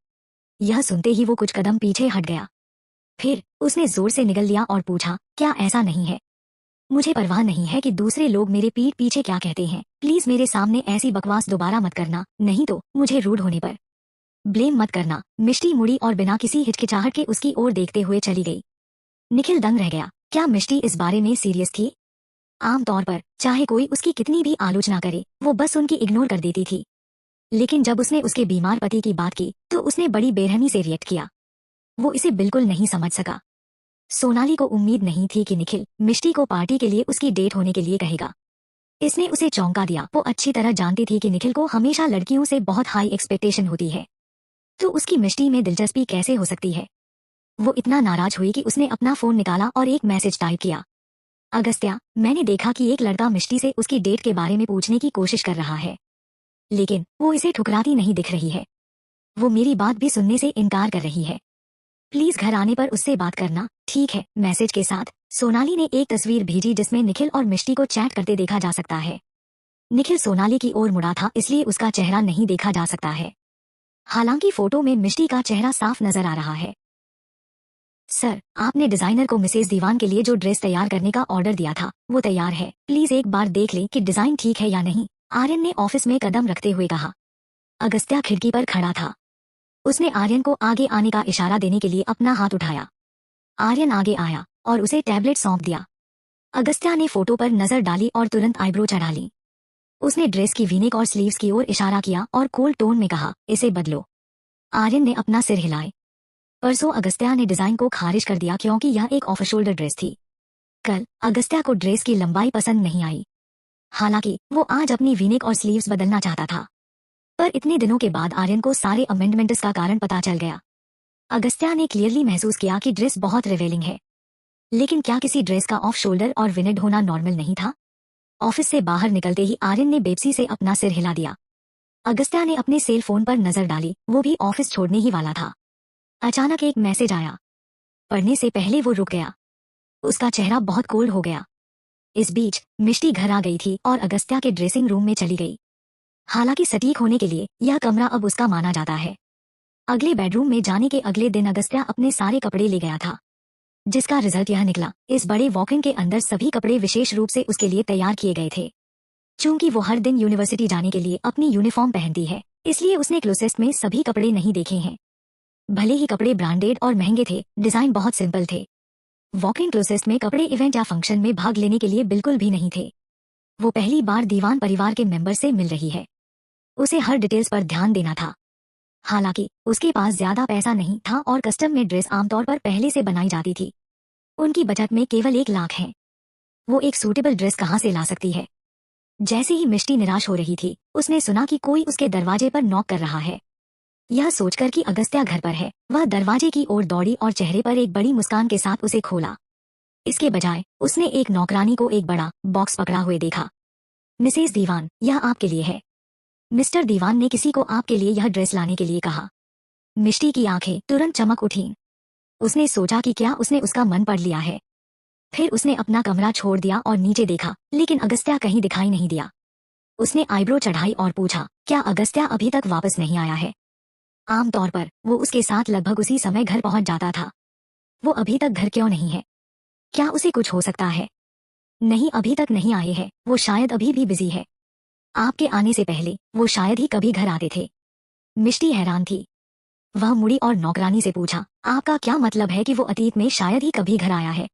यह सुनते ही वो कुछ कदम पीछे हट गया। फिर उसने जोर से निगल लिया और पूछा, क्या ऐसा नहीं है? मुझे परवाह नहीं है कि दूसरे लोग मेरे पीठ पीछे क्या कहते हैं। प्लीज मेरे सामने ऐसी बकवास दोबारा मत करना, नहीं तो मुझे रूड होने पर ब्लेम मत करना। मिष्टी मुड़ी और बिना किसी हिचकिचाहट के उसकी ओर देखते हुए चली गई। निखिल दंग रह गया। क्या मिष्टी इस बारे में सीरियस थी? आमतौर पर चाहे कोई उसकी कितनी भी आलोचना करे, वो बस उनकी इग्नोर कर देती थी। लेकिन जब उसने उसके बीमार पति की बात की तो उसने बड़ी बेरहमी से रिएक्ट किया। वो इसे बिल्कुल नहीं समझ सका। सोनाली को उम्मीद नहीं थी कि निखिल मिष्टी को पार्टी के लिए उसकी डेट होने के लिए कहेगा। इसने उसे चौंका दिया। वो अच्छी तरह जानती थी कि निखिल को हमेशा लड़कियों से बहुत हाई एक्सपेक्टेशन होती है, तो उसकी मिष्टी में दिलचस्पी कैसे हो सकती है? वो इतना नाराज हुई कि उसने अपना फोन निकाला और एक मैसेज टाइप किया। अगस्त्या, मैंने देखा कि एक लड़का मिष्टी से उसकी डेट के बारे में पूछने की कोशिश कर रहा है, लेकिन वो इसे ठुकराती नहीं दिख रही है। वो मेरी बात भी सुनने से इनकार कर रही है। प्लीज घर आने पर उससे बात करना, ठीक है? मैसेज के साथ सोनाली ने एक तस्वीर भेजी जिसमें निखिल और मिष्टी को चैट करते देखा जा सकता है। निखिल सोनाली की ओर मुड़ा था, इसलिए उसका चेहरा नहीं देखा जा सकता है। हालांकि फोटो में मिष्टी का चेहरा साफ नजर आ रहा है। सर, आपने डिजाइनर को मिसेज दीवान के लिए जो ड्रेस तैयार करने का ऑर्डर दिया था वो तैयार है, प्लीज एक बार देख लें कि डिजाइन ठीक है या नहीं, आर्यन ने ऑफिस में कदम रखते हुए कहा। अगस्त्या खिड़की पर खड़ा था। उसने आर्यन को आगे आने का इशारा देने के लिए अपना हाथ उठाया। आर्यन आगे आया और उसे टैबलेट सौंप दिया। अगस्त्या ने फोटो पर नजर डाली और तुरंत आईब्रो चढ़ा ली। उसने ड्रेस की वीनेक और स्लीव्स की ओर इशारा किया और कोल्ड टोन में कहा, इसे बदलो। आर्यन ने अपना सिर हिलाए। परसों अगस्त्या ने डिजाइन को खारिज कर दिया क्योंकि यह एक ऑफ शोल्डर ड्रेस थी। कल अगस्त्या को ड्रेस की लंबाई पसंद नहीं आई। हालांकि वो आज अपनी वीनेक और स्लीव्स बदलना चाहता था। पर इतने दिनों के बाद आर्यन को सारे अमेंडमेंट्स का कारण पता चल गया। अगस्त्या ने क्लियरली महसूस किया कि ड्रेस बहुत रिवेलिंग है। लेकिन क्या किसी ड्रेस का ऑफ शोल्डर और विनेड होना नॉर्मल नहीं था? ऑफिस से बाहर निकलते ही आर्यन ने बेबसी से अपना सिर हिला दिया। अगस्त्या ने अपने सेल फोन पर नजर डाली, वो भी ऑफिस छोड़ने ही वाला था। अचानक एक मैसेज आया। पढ़ने से पहले वो रुक गया। उसका चेहरा बहुत कोल्ड हो गया। इस बीच मिष्टी घर आ गई थी और अगस्त्या के ड्रेसिंग रूम में चली गई। हालांकि सटीक होने के लिए यह कमरा अब उसका माना जाता है। अगले बेडरूम में जाने के अगले दिन अगस्त्या अपने सारे कपड़े ले गया था, जिसका रिजल्ट यह निकला, इस बड़े वॉक-इन के अंदर सभी कपड़े विशेष रूप से उसके लिए तैयार किए गए थे। चूंकि वो हर दिन यूनिवर्सिटी जाने के लिए अपनी यूनिफॉर्म पहनती है, इसलिए उसने क्लोसेस्ट में सभी कपड़े नहीं देखे हैं। भले ही कपड़े ब्रांडेड और महंगे थे, डिजाइन बहुत सिंपल थे। वॉक-इन क्लोसेस्ट में कपड़े इवेंट या फंक्शन में भाग लेने के लिए बिल्कुल भी नहीं थे। वो पहली बार दीवान परिवार के मेंबर से मिल रही है। उसे हर डिटेल्स पर ध्यान देना था। हालांकि उसके पास ज्यादा पैसा नहीं था और कस्टम में ड्रेस आमतौर पर पहले से बनाई जाती थी। उनकी बचत में केवल 1 लाख है। वो एक सूटेबल ड्रेस कहाँ से ला सकती है? जैसे ही मिष्टी निराश हो रही थी, उसने सुना कि कोई उसके दरवाजे पर नॉक कर रहा है। यह सोचकर कि अगस्त्या घर पर है, वह दरवाजे की ओर दौड़ी और चेहरे पर एक बड़ी मुस्कान के साथ उसे खोला। इसके बजाय उसने एक नौकरानी को एक बड़ा बॉक्स पकड़ा हुए देखा। मिसेज दीवान, यह आपके लिए है। मिस्टर दीवान ने किसी को आपके लिए यह ड्रेस लाने के लिए कहा। मिष्टी की आंखें तुरंत चमक उठीं। उसने सोचा कि क्या उसने उसका मन पढ़ लिया है। फिर उसने अपना कमरा छोड़ दिया और नीचे देखा, लेकिन अगस्त्या कहीं दिखाई नहीं दिया। उसने आईब्रो चढ़ाई और पूछा, क्या अगस्त्या अभी तक वापस नहीं आया है? आमतौर पर वो उसके साथ लगभग उसी समय घर पहुंच जाता था। वो अभी तक घर क्यों नहीं है? क्या उसे कुछ हो सकता है? नहीं, अभी तक नहीं आए हैं, वो शायद अभी भी बिजी है। आपके आने से पहले वो शायद ही कभी घर आते थे। मिष्टी हैरान थी। वह मुड़ी और नौकरानी से पूछा, आपका क्या मतलब है कि वो अतीत में शायद ही कभी घर आया है?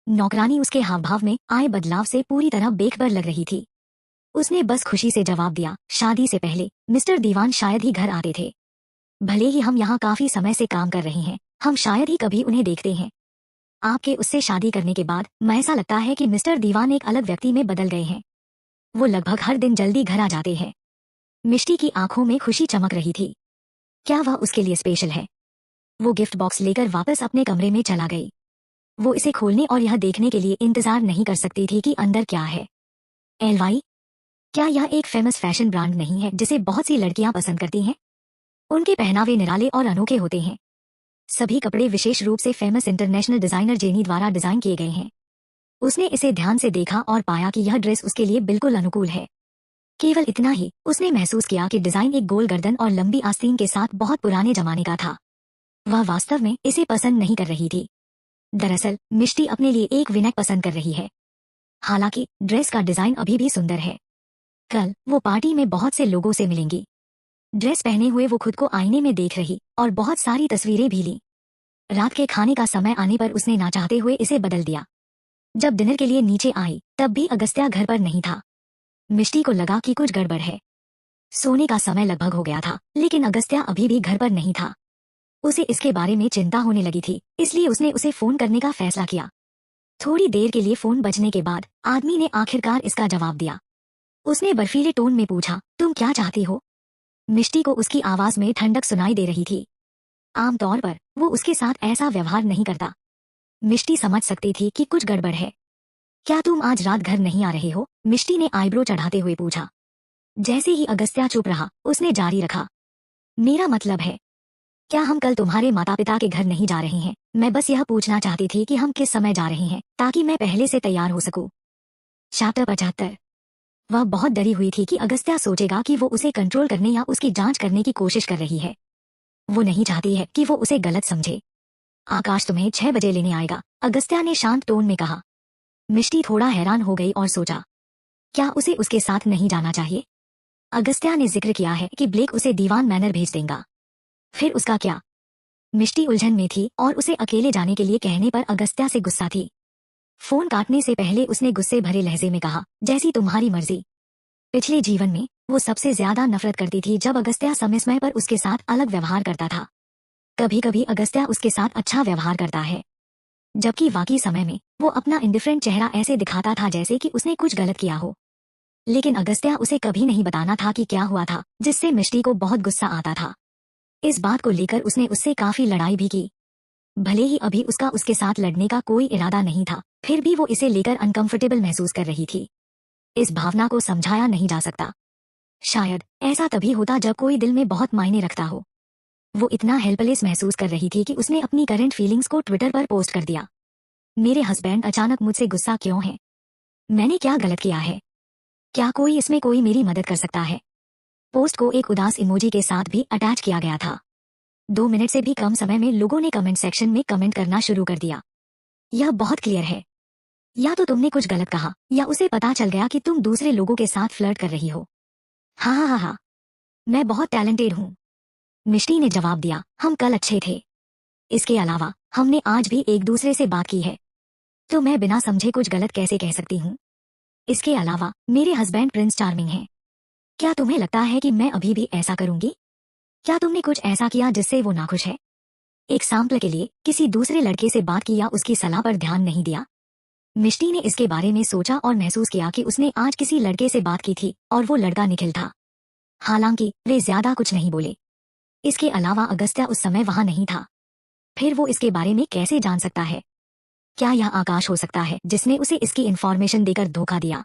नौकरानी उसके हावभाव में आए बदलाव से पूरी तरह बेखबर लग रही थी। उसने बस खुशी से जवाब दिया, शादी से पहले मिस्टर दीवान शायद ही घर आते थे। भले ही हम यहाँ काफी समय से काम कर रहे हैं, हम शायद ही कभी उन्हें देखते हैं। आपके उससे शादी करने के बाद मैं ऐसा लगता है कि मिस्टर दीवान एक अलग व्यक्ति में बदल गए हैं। वो लगभग हर दिन जल्दी घर आ जाते हैं। मिष्टी की आंखों में खुशी चमक रही थी। क्या वह उसके लिए स्पेशल है? वो गिफ्ट बॉक्स लेकर वापस अपने कमरे में चला गई। वो इसे खोलने और यह देखने के लिए इंतजार नहीं कर सकती थी कि अंदर क्या है। एलवाई, क्या यह एक फेमस फैशन ब्रांड नहीं है जिसे बहुत सी लड़कियां पसंद करती हैं? उनके पहनावे निराले और अनोखे होते हैं। सभी कपड़े विशेष रूप से फेमस इंटरनेशनल डिजाइनर जेनी द्वारा डिजाइन किए गए हैं। उसने इसे ध्यान से देखा और पाया कि यह ड्रेस उसके लिए बिल्कुल अनुकूल है। केवल इतना ही, उसने महसूस किया कि डिजाइन एक गोल गर्दन और लंबी आस्तीन के साथ बहुत पुराने जमाने का था। वह वास्तव में इसे पसंद नहीं कर रही थी। दरअसल मिष्टी अपने लिए एक विनेक पसंद कर रही है। हालांकि ड्रेस का डिजाइन अभी भी सुंदर है। कल वो पार्टी में बहुत से लोगों से मिलेंगी। ड्रेस पहने हुए वो खुद को आईने में देख रही और बहुत सारी तस्वीरें भी ली। रात के खाने का समय आने पर उसने ना चाहते हुए इसे बदल दिया। जब डिनर के लिए नीचे आई तब भी अगस्त्या घर पर नहीं था। मिष्टी को लगा कि कुछ गड़बड़ है। सोने का समय लगभग हो गया था, लेकिन अगस्त्या अभी भी घर पर नहीं था। उसे इसके बारे में चिंता होने लगी थी, इसलिए उसने उसे फोन करने का फैसला किया। थोड़ी देर के लिए फोन बजने के बाद आदमी ने आखिरकार इसका जवाब दिया। उसने बर्फीले टोन में पूछा, तुम क्या चाहती हो? मिष्टी को उसकी आवाज में ठंडक सुनाई दे रही थी। आमतौर पर वो उसके साथ ऐसा व्यवहार नहीं करता। मिष्टी समझ सकती थी कि कुछ गड़बड़ है। क्या तुम आज रात घर नहीं आ रहे हो? मिष्टी ने आईब्रो चढ़ाते हुए पूछा। जैसे ही अगस्त्या चुप रहा, उसने जारी रखा, मेरा मतलब है, क्या हम कल तुम्हारे माता पिता के घर नहीं जा रहे हैं? मैं बस यह पूछना चाहती थी कि हम किस समय जा रहे हैं, ताकि मैं पहले से तैयार हो सकूं। चैप्टर 75। वह बहुत डरी हुई थी कि अगस्त्या सोचेगा कि वो उसे कंट्रोल करने या उसकी जांच करने की कोशिश कर रही है। वो नहीं चाहती है कि वो उसे गलत समझे। आकाश तुम्हें 6 बजे लेने आएगा, अगस्त्या ने शांत टोन में कहा। मिष्टी थोड़ा हैरान हो गई और सोचा, क्या उसे उसके साथ नहीं जाना चाहिए? अगस्त्या ने जिक्र किया है कि ब्लेक उसे दीवान मैनर भेज देगा। फिर उसका क्या? मिष्टी उलझन में थी और उसे अकेले जाने के लिए कहने पर अगस्त्या से गुस्सा थी। फोन काटने से पहले उसने गुस्से भरे लहजे में कहा, जैसी तुम्हारी मर्जी। पिछले जीवन में वो सबसे ज्यादा नफरत करती थी जब अगस्त्या समय समय पर उसके साथ अलग व्यवहार करता था। कभी कभी अगस्त्या उसके साथ अच्छा व्यवहार करता है, जबकि बाकी समय में वो अपना इंडिफरेंट चेहरा ऐसे दिखाता था जैसे कि उसने कुछ गलत किया हो। लेकिन अगस्त्या उसे कभी नहीं बताना था कि क्या हुआ था, जिससे मिष्टी को बहुत गुस्सा आता था। इस बात को लेकर उसने उससे काफी लड़ाई भी की। भले ही अभी उसका उसके साथ लड़ने का कोई इरादा नहीं था, फिर भी वो इसे लेकर अनकंफर्टेबल महसूस कर रही थी। इस भावना को समझाया नहीं जा सकता। शायद ऐसा तभी होता जब कोई दिल में बहुत मायने रखता हो। वो इतना हेल्पलेस महसूस कर रही थी कि उसने अपनी करंट फीलिंग्स को ट्विटर पर पोस्ट कर दिया। मेरे हस्बैंड अचानक मुझसे गुस्सा क्यों है? मैंने क्या गलत किया है? क्या कोई इसमें कोई मेरी मदद कर सकता है? पोस्ट को एक उदास इमोजी के साथ भी अटैच किया गया था। 2 मिनट से भी कम समय में लोगों ने कमेंट सेक्शन में कमेंट करना शुरू कर दिया। यह बहुत क्लियर है, या तो तुमने कुछ गलत कहा या उसे पता चल गया कि तुम दूसरे लोगों के साथ फ्लर्ट कर रही हो। हाँ हाँ हाँ हाँ, मैं बहुत टैलेंटेड हूँ, मिष्टी ने जवाब दिया। हम कल अच्छे थे। इसके अलावा हमने आज भी एक दूसरे से बात की है, तो मैं बिना समझे कुछ गलत कैसे कह सकती हूँ? इसके अलावा मेरे हस्बैंड प्रिंस चार्मिंग हैं। क्या तुम्हें लगता है कि मैं अभी भी ऐसा करूंगी? क्या तुमने कुछ ऐसा किया जिससे वो नाखुश है? एक सैंपल के लिए किसी दूसरे लड़के से बात की या उसकी सलाह पर ध्यान नहीं दिया? मिष्टी ने इसके बारे में सोचा और महसूस किया कि उसने आज किसी लड़के से बात की थी और वो लड़का निखिल था। हालांकि वे ज्यादा कुछ नहीं बोले। इसके अलावा अगस्त्या उस समय वहां नहीं था। फिर वो इसके बारे में कैसे जान सकता है? क्या यह आकाश हो सकता है जिसने उसे इसकी इन्फॉर्मेशन देकर धोखा दिया?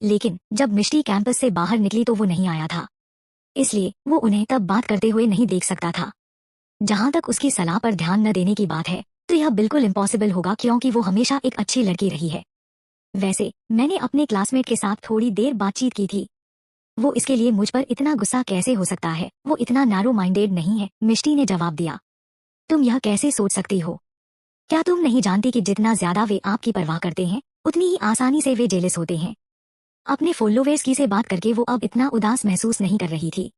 लेकिन जब मिष्टी कैंपस से बाहर निकली तो वो नहीं आया था, इसलिए वो उन्हें तब बात करते हुए नहीं देख सकता था। जहां तक उसकी सलाह पर ध्यान न देने की बात है, तो यह बिल्कुल इम्पॉसिबल होगा क्योंकि वो हमेशा एक अच्छी लड़की रही है। वैसे मैंने अपने क्लासमेट के साथ थोड़ी देर बातचीत की थी। वो इसके लिए मुझ पर इतना गुस्सा कैसे हो सकता है? वो इतना नैरो माइंडेड नहीं है, मिष्टी ने जवाब दिया। तुम यह कैसे सोच सकती हो? क्या तुम नहीं जानती कि जितना ज्यादा वे आपकी परवाह करते हैं, उतनी ही आसानी से वे जेलस होते हैं? अपने फॉलोवर्स की से बात करके वो अब इतना उदास महसूस नहीं कर रही थी।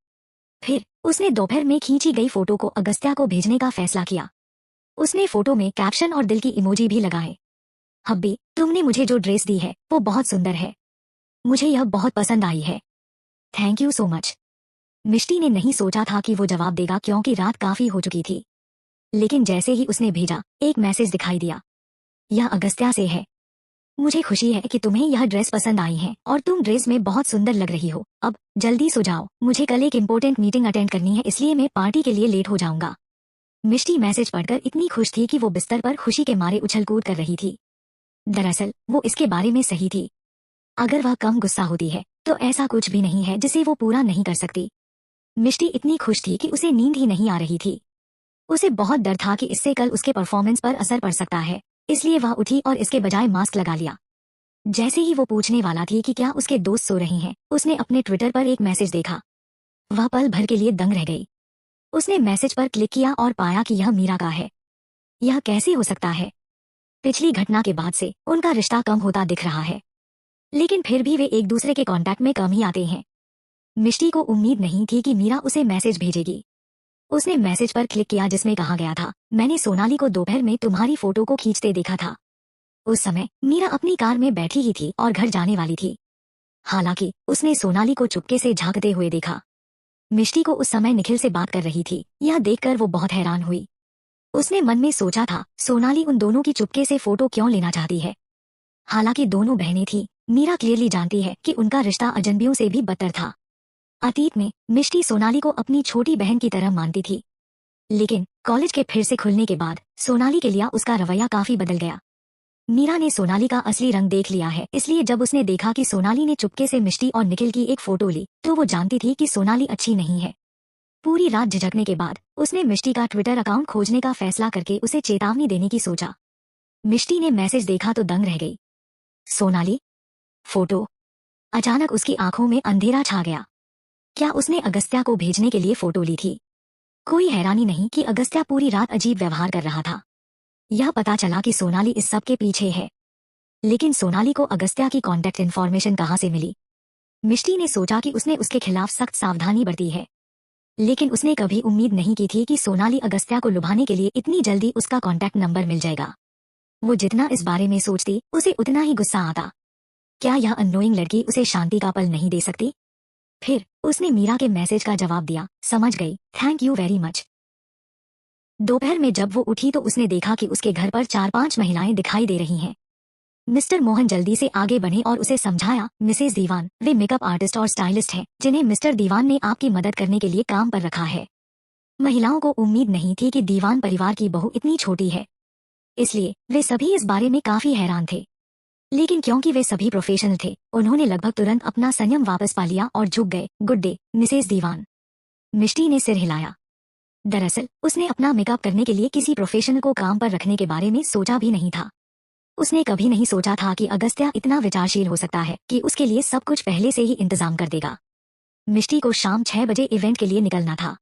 फिर उसने दोपहर में खींची गई फोटो को अगस्त्या को भेजने का फैसला किया। उसने फोटो में कैप्शन और दिल की इमोजी भी लगाए। हब्बी, तुमने मुझे जो ड्रेस दी है वो बहुत सुंदर है। मुझे यह बहुत पसंद आई है। Thank you so much. Mishti ने नहीं सोचा था कि वो जवाब देगा क्योंकि रात काफी हो चुकी थी। लेकिन जैसे ही उसने भेजा, एक मैसेज दिखाई दिया। यह अगस्त्या से है। मुझे खुशी है कि तुम्हें यह ड्रेस पसंद आई है और तुम ड्रेस में बहुत सुंदर लग रही हो। अब जल्दी सो जाओ, मुझे कल एक इम्पोर्टेंट मीटिंग अटेंड करनी है, इसलिए मैं पार्टी के लिए लेट हो जाऊंगा। मिष्टी मैसेज पढ़कर इतनी खुश थी कि वो बिस्तर पर खुशी के मारे उछल कूद कर रही थी। दरअसल वो इसके बारे में सही थी। अगर वह कम गुस्सा होती है तो ऐसा कुछ भी नहीं है जिसे वो पूरा नहीं कर सकती। मिष्टी इतनी खुश थी कि उसे नींद ही नहीं आ रही थी। उसे बहुत डर था कि इससे कल उसके परफॉर्मेंस पर असर पड़ सकता है, इसलिए वह उठी और इसके बजाय मास्क लगा लिया। जैसे ही वो पूछने वाला थी कि क्या उसके दोस्त सो रही हैं, उसने अपने ट्विटर पर एक मैसेज देखा। वह पल भर के लिए दंग रह गई। उसने मैसेज पर क्लिक किया और पाया कि यह मीरा का है। यह कैसे हो सकता है? पिछली घटना के बाद से उनका रिश्ता कम होता दिख रहा है, लेकिन फिर भी वे एक दूसरे के कांटेक्ट में कम ही आते हैं। मिष्टी को उम्मीद नहीं थी कि मीरा उसे मैसेज भेजेगी। उसने मैसेज पर क्लिक किया जिसमें कहा गया था, मैंने सोनाली को दोपहर में तुम्हारी फोटो को खींचते देखा था। उस समय मीरा अपनी कार में बैठी ही थी और घर जाने वाली थी। हालांकि उसने सोनाली को चुपके से झांकते हुए देखा। मिष्टी को उस समय निखिल से बात कर रही थी। यह देखकर वो बहुत हैरान हुई। उसने मन में सोचा था, सोनाली उन दोनों की चुपके से फोटो क्यों लेना चाहती है? हालांकि दोनों बहनें थी, मीरा क्लियरली जानती है कि उनका रिश्ता अजनबियों से भी बदतर था। अतीत में मिष्टी सोनाली को अपनी छोटी बहन की तरह मानती थी, लेकिन कॉलेज के फिर से खुलने के बाद सोनाली के लिए उसका रवैया काफी बदल गया। मीरा ने सोनाली का असली रंग देख लिया है, इसलिए जब उसने देखा कि सोनाली ने चुपके से मिष्टी और निखिल की एक फोटो ली, तो वो जानती थी कि सोनाली अच्छी नहीं है। पूरी रात झिझकने के बाद उसने मिष्टी का ट्विटर अकाउंट खोजने का फैसला करके उसे चेतावनी देने की सोचा। मिष्टी ने मैसेज देखा तो दंग रह गई। सोनाली? फोटो? अचानक उसकी आंखों में अंधेरा छा गया। क्या उसने अगस्त्या को भेजने के लिए फोटो ली थी? कोई हैरानी नहीं कि अगस्त्या पूरी रात अजीब व्यवहार कर रहा था। यह पता चला कि सोनाली इस सब के पीछे है। लेकिन सोनाली को अगस्त्या की कॉन्टैक्ट इन्फॉर्मेशन कहाँ से मिली? मिष्टी ने सोचा कि उसने उसके खिलाफ सख्त सावधानी बरती है, लेकिन उसने कभी उम्मीद नहीं की थी कि सोनाली अगस्त्या को लुभाने के लिए इतनी जल्दी उसका कॉन्टैक्ट नंबर मिल जाएगा। वो जितना इस बारे में सोचती उसे उतना ही गुस्सा आता। क्या यह अननोइंग लड़की उसे शांति का पल नहीं दे सकती? फिर उसने मीरा के मैसेज का जवाब दिया, समझ गई, थैंक यू वेरी मच। दोपहर में जब वो उठी तो उसने देखा कि उसके घर पर 4-5 महिलाएं दिखाई दे रही हैं। मिस्टर मोहन जल्दी से आगे बढ़े और उसे समझाया, मिसेज दीवान, वे मेकअप आर्टिस्ट और स्टाइलिस्ट हैं जिन्हें मिस्टर दीवान ने आपकी मदद करने के लिए काम पर रखा है। महिलाओं को उम्मीद नहीं थी कि दीवान परिवार की बहू इतनी छोटी है, इसलिए वे सभी इस बारे में काफी हैरान थे। लेकिन क्योंकि वे सभी प्रोफेशनल थे, उन्होंने लगभग तुरंत अपना संयम वापस पा लिया और झुक गए। गुड डे मिसेज दीवान। मिष्टी ने सिर हिलाया। दरअसल उसने अपना मेकअप करने के लिए किसी प्रोफेशनल को काम पर रखने के बारे में सोचा भी नहीं था। उसने कभी नहीं सोचा था कि अगस्त्या इतना विचारशील हो सकता है कि उसके लिए सब कुछ पहले से ही इंतजाम कर देगा। मिष्टी को शाम 6 बजे इवेंट के लिए निकलना था।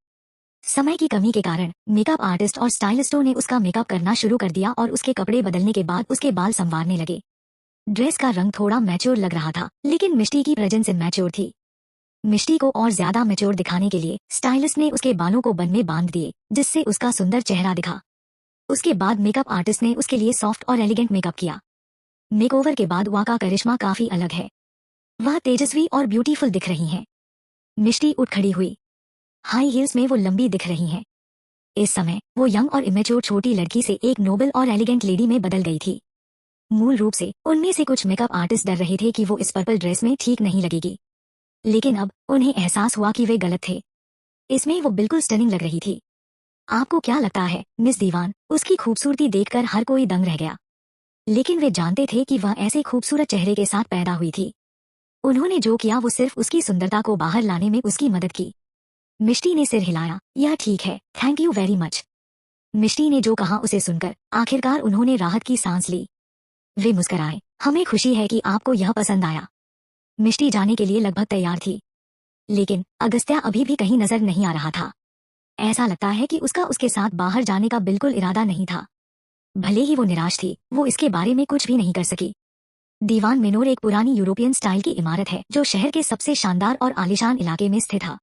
समय की कमी के कारण मेकअप आर्टिस्ट और स्टाइलिस्टों ने उसका मेकअप करना शुरू कर दिया और उसके कपड़े बदलने के बाद उसके बाल संवारने लगे। ड्रेस का रंग थोड़ा मैच्योर लग रहा था, लेकिन मिष्टी की प्रेजेंस इमैच्योर थी। मिष्टी को और ज्यादा मैच्योर दिखाने के लिए स्टाइलिस्ट ने उसके बालों को बन में बांध दिए, जिससे उसका सुंदर चेहरा दिखा। उसके बाद मेकअप आर्टिस्ट ने उसके लिए सॉफ्ट और एलिगेंट मेकअप किया। मेकओवर के बाद वह का करिश्मा काफी अलग है। वह तेजस्वी और ब्यूटीफुल दिख रही हैं। मिष्टी उठ खड़ी हुई। हाई हील्स में वो लंबी दिख रही हैं। इस समय वो यंग और इमेच्योर छोटी लड़की से एक नोबल और एलिगेंट लेडी में बदल गई थी। मूल रूप से उनमें से कुछ मेकअप आर्टिस्ट डर रहे थे कि वो इस पर्पल ड्रेस में ठीक नहीं लगेगी, लेकिन अब उन्हें एहसास हुआ कि वे गलत थे। इसमें वो बिल्कुल स्टनिंग लग रही थी। आपको क्या लगता है मिस दीवान? उसकी खूबसूरती देखकर हर कोई दंग रह गया, लेकिन वे जानते थे कि वह ऐसे खूबसूरत चेहरे के साथ पैदा हुई थी। उन्होंने जो किया वो सिर्फ उसकी सुंदरता को बाहर लाने में उसकी मदद की। मिष्टी ने सिर हिलाया, यह ठीक है, thank you very much. Mishti ने जो कहा उसे सुनकर आखिरकार उन्होंने राहत की सांस ली। वे मुस्कुराए, हमें खुशी है कि आपको यह पसंद आया। मिष्टी जाने के लिए लगभग तैयार थी, लेकिन अगस्त्या अभी भी कहीं नजर नहीं आ रहा था। ऐसा लगता है कि उसका उसके साथ बाहर जाने का बिल्कुल इरादा नहीं था। भले ही वो निराश थी, वो इसके बारे में कुछ भी नहीं कर सकी। दीवान मिनोर एक पुरानी यूरोपियन स्टाइल की इमारत है जो शहर के सबसे शानदार और आलीशान इलाके में स्थित था।